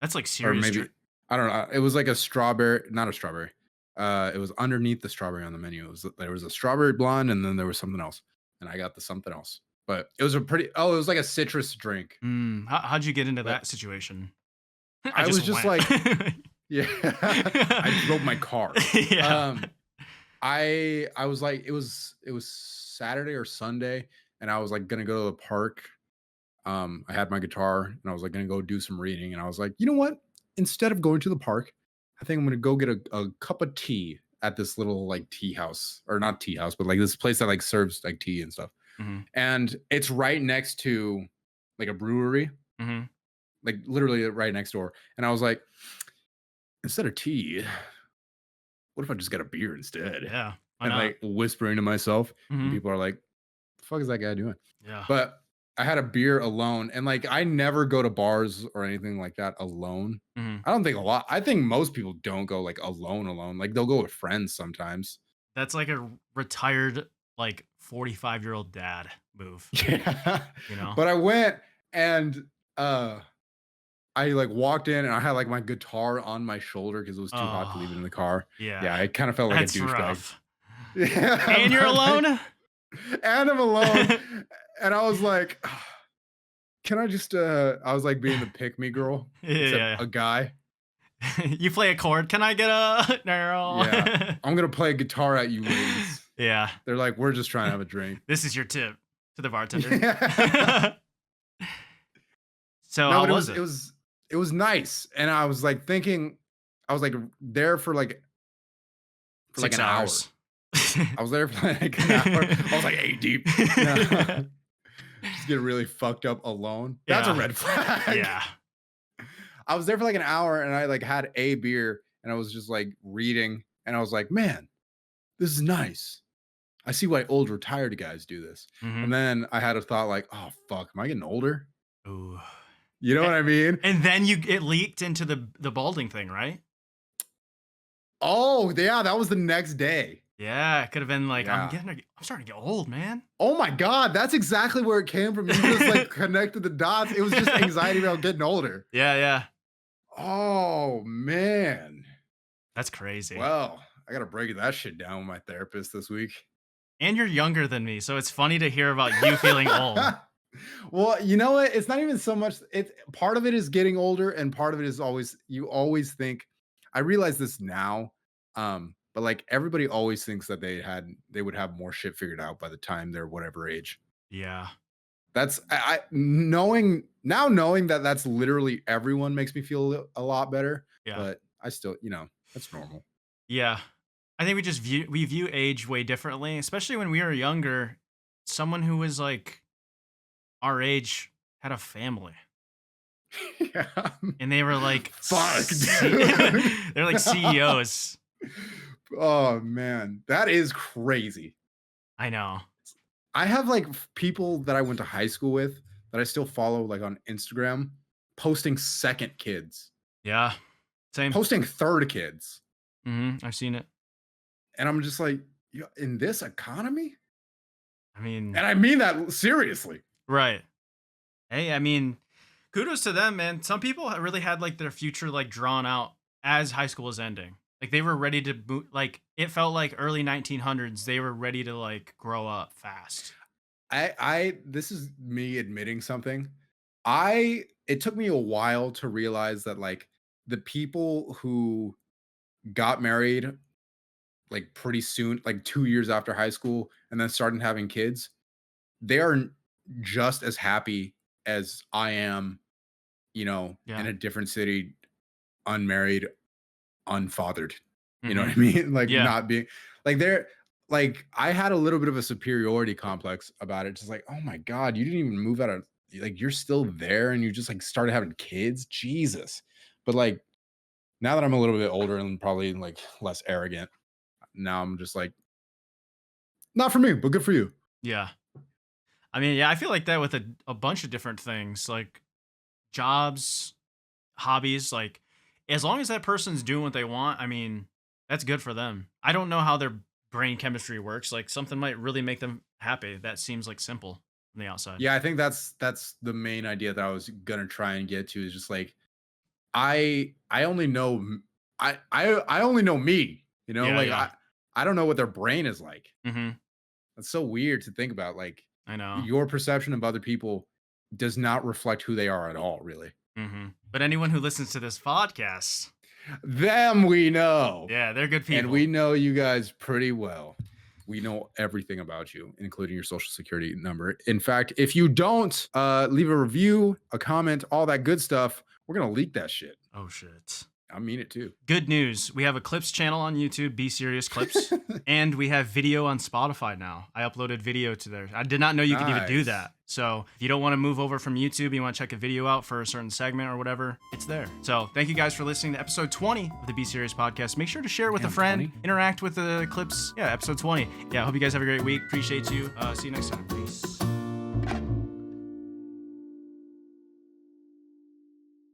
Speaker 2: That's like
Speaker 1: or
Speaker 2: serious.
Speaker 1: maybe I don't know. It was like a strawberry, not a strawberry. It was underneath the strawberry on the menu. There was a strawberry blonde, and then there was something else, and I got the something else. But it was a pretty. Oh, it was like a citrus drink.
Speaker 2: How'd you get into
Speaker 1: But
Speaker 2: that situation? I
Speaker 1: I was
Speaker 2: just
Speaker 1: just
Speaker 2: went.
Speaker 1: like, yeah, I drove my car.
Speaker 2: Yeah.
Speaker 1: Um, I was like, it was Saturday or Sunday, and I was like gonna go to the park. I had my guitar, and I was like gonna go do some reading, and I was like, you know what? Instead of going to the park, I think I'm gonna go get a cup of tea at this little like tea house, or not tea house, but like this place that like serves like tea and stuff.
Speaker 2: Hmm.
Speaker 1: And it's right next to like a brewery,
Speaker 2: Hmm.
Speaker 1: like literally right next door. And I was like, instead of tea, what if I just get a beer instead?
Speaker 2: Yeah. Why
Speaker 1: And
Speaker 2: not?
Speaker 1: like whispering to myself, and
Speaker 2: Hmm.
Speaker 1: people are like, the fuck is that guy doing?
Speaker 2: Yeah.
Speaker 1: But I had a beer alone, and like I never go to bars or anything like that alone.
Speaker 2: Hmm.
Speaker 1: I don't think a lot. I think most people don't go like alone. Like they'll go with friends sometimes.
Speaker 2: That's like a retired, like 45-year-old dad move.
Speaker 1: Yeah.
Speaker 2: You know?
Speaker 1: But I went and uh I like walked in and I had like my guitar on my shoulder because it was too hot to leave it
Speaker 2: Oh,
Speaker 1: in the car. Yeah,
Speaker 2: yeah.
Speaker 1: I kind of felt like a
Speaker 2: That's
Speaker 1: douchebag.
Speaker 2: rough.
Speaker 1: Yeah,
Speaker 2: And you're
Speaker 1: but like,
Speaker 2: alone?
Speaker 1: and I'm alone. And I was like, can I just I was like being the pick me girl, except
Speaker 2: Yeah.
Speaker 1: a guy.
Speaker 2: You play a chord. Can I get a no?
Speaker 1: Yeah. I'm gonna play guitar at you ladies.
Speaker 2: Yeah.
Speaker 1: They're like, we're just trying to have a drink.
Speaker 2: This is your tip to the bartender.
Speaker 1: Yeah.
Speaker 2: So
Speaker 1: No,
Speaker 2: how
Speaker 1: but
Speaker 2: was it?
Speaker 1: it was nice. And I was like thinking, I was like there for like
Speaker 2: Six
Speaker 1: an hour.
Speaker 2: hours.
Speaker 1: I was there for like an hour. I was like 8 deep. No. Just getting really fucked up alone. That's a
Speaker 2: Yeah.
Speaker 1: red flag.
Speaker 2: Yeah.
Speaker 1: I was there for like an hour and I like had a beer and I was just like reading and I was like, man, this is nice. I see why old retired guys do this.
Speaker 2: Hmm.
Speaker 1: And then I had a thought like, oh fuck, am I getting older?
Speaker 2: Ooh.
Speaker 1: You know
Speaker 2: A-
Speaker 1: what I mean?
Speaker 2: And then it leaked into the balding thing, right?
Speaker 1: Oh, yeah, that was the next day.
Speaker 2: Yeah, it could have been like
Speaker 1: Yeah.
Speaker 2: I'm starting to get old, man.
Speaker 1: Oh my God, that's exactly where it came from. You just like connected the dots. It was just anxiety about getting older.
Speaker 2: Yeah, yeah.
Speaker 1: Oh man.
Speaker 2: That's crazy.
Speaker 1: Well, I gotta break that shit down with my therapist this week.
Speaker 2: And you're younger than me, so it's funny to hear about you feeling old.
Speaker 1: Well, you know what? It's not even so much. It's part of it is getting older, and part of it is always you always think. I realize this now, but like everybody always thinks that they would have more shit figured out by the time they're whatever age.
Speaker 2: Yeah.
Speaker 1: That's I knowing that that's literally everyone makes me feel a lot better.
Speaker 2: Yeah.
Speaker 1: But I still, that's normal.
Speaker 2: Yeah. I think we view age way differently, especially when we were younger. Someone who was like our age had a family.
Speaker 1: Yeah.
Speaker 2: And they were like
Speaker 1: Fuck, dude.
Speaker 2: they're like CEOs.
Speaker 1: Oh man, that is crazy.
Speaker 2: I know.
Speaker 1: I have like people that I went to high school with that I still follow like on Instagram posting second kids,
Speaker 2: Yeah. Same.
Speaker 1: posting third kids.
Speaker 2: I've seen it.
Speaker 1: And I'm just like, in this economy?
Speaker 2: I mean,
Speaker 1: And I mean that seriously.
Speaker 2: right. Hey, I mean, kudos to them, man. Some people really had like their future like drawn out as high school was ending. Like they were ready to boot. Like it felt like early 1900s. They were ready to like grow up fast.
Speaker 1: This is me admitting something. It took me a while to realize that like the people who got married like pretty soon, like 2 years after high school and then started having kids, they are just as happy as I am, you know, in
Speaker 2: Yeah.
Speaker 1: a different city, unmarried, unfathered. You know what
Speaker 2: Mm-hmm.
Speaker 1: I mean? Like
Speaker 2: Yeah.
Speaker 1: not being like there like I had a little bit of a superiority complex about it. Just like, oh my God, you didn't even move out of like you're still there and you just like started having kids. Jesus. But like now that I'm a little bit older and probably like less arrogant, now I'm just like, not for me, but good for you.
Speaker 2: Yeah. I mean, yeah, I feel like that with a bunch of different things, like jobs, hobbies, like as long as that person's doing what they want, I mean, that's good for them. I don't know how their brain chemistry works. Like something might really make them happy. That seems like simple from the outside.
Speaker 1: Yeah, I think that's the main idea that I was gonna try and get to is just like I only know I only know me, you know,
Speaker 2: Yeah,
Speaker 1: like
Speaker 2: yeah.
Speaker 1: I don't know what their brain is like.
Speaker 2: Mhm.
Speaker 1: That's so weird to think about. Like
Speaker 2: I know.
Speaker 1: your perception of other people does not reflect who they are at all, really.
Speaker 2: Mhm. But anyone who listens to this podcast,
Speaker 1: Them we know.
Speaker 2: yeah, they're good
Speaker 1: And
Speaker 2: people.
Speaker 1: we know you guys pretty well. We know everything about you, including your social security number. In fact, if you don't leave a review, a comment, all that good stuff, we're gonna leak that shit.
Speaker 2: Oh shit.
Speaker 1: I mean it too.
Speaker 2: Good news. We have a clips channel on YouTube, Be Serious Clips, and we have video on Spotify now. I uploaded video to there. I did not know you could even do
Speaker 1: Nice.
Speaker 2: that. So if you don't want to move over from YouTube, you want to check a video out for a certain segment or whatever, it's there. So thank you guys for listening to episode 20 of the Be Serious podcast. Make sure to share it with
Speaker 1: Damn,
Speaker 2: a friend,
Speaker 1: 20?
Speaker 2: interact with the clips. Yeah, episode 20. Yeah, I hope you guys have a great week. Appreciate you. See you next time. Peace.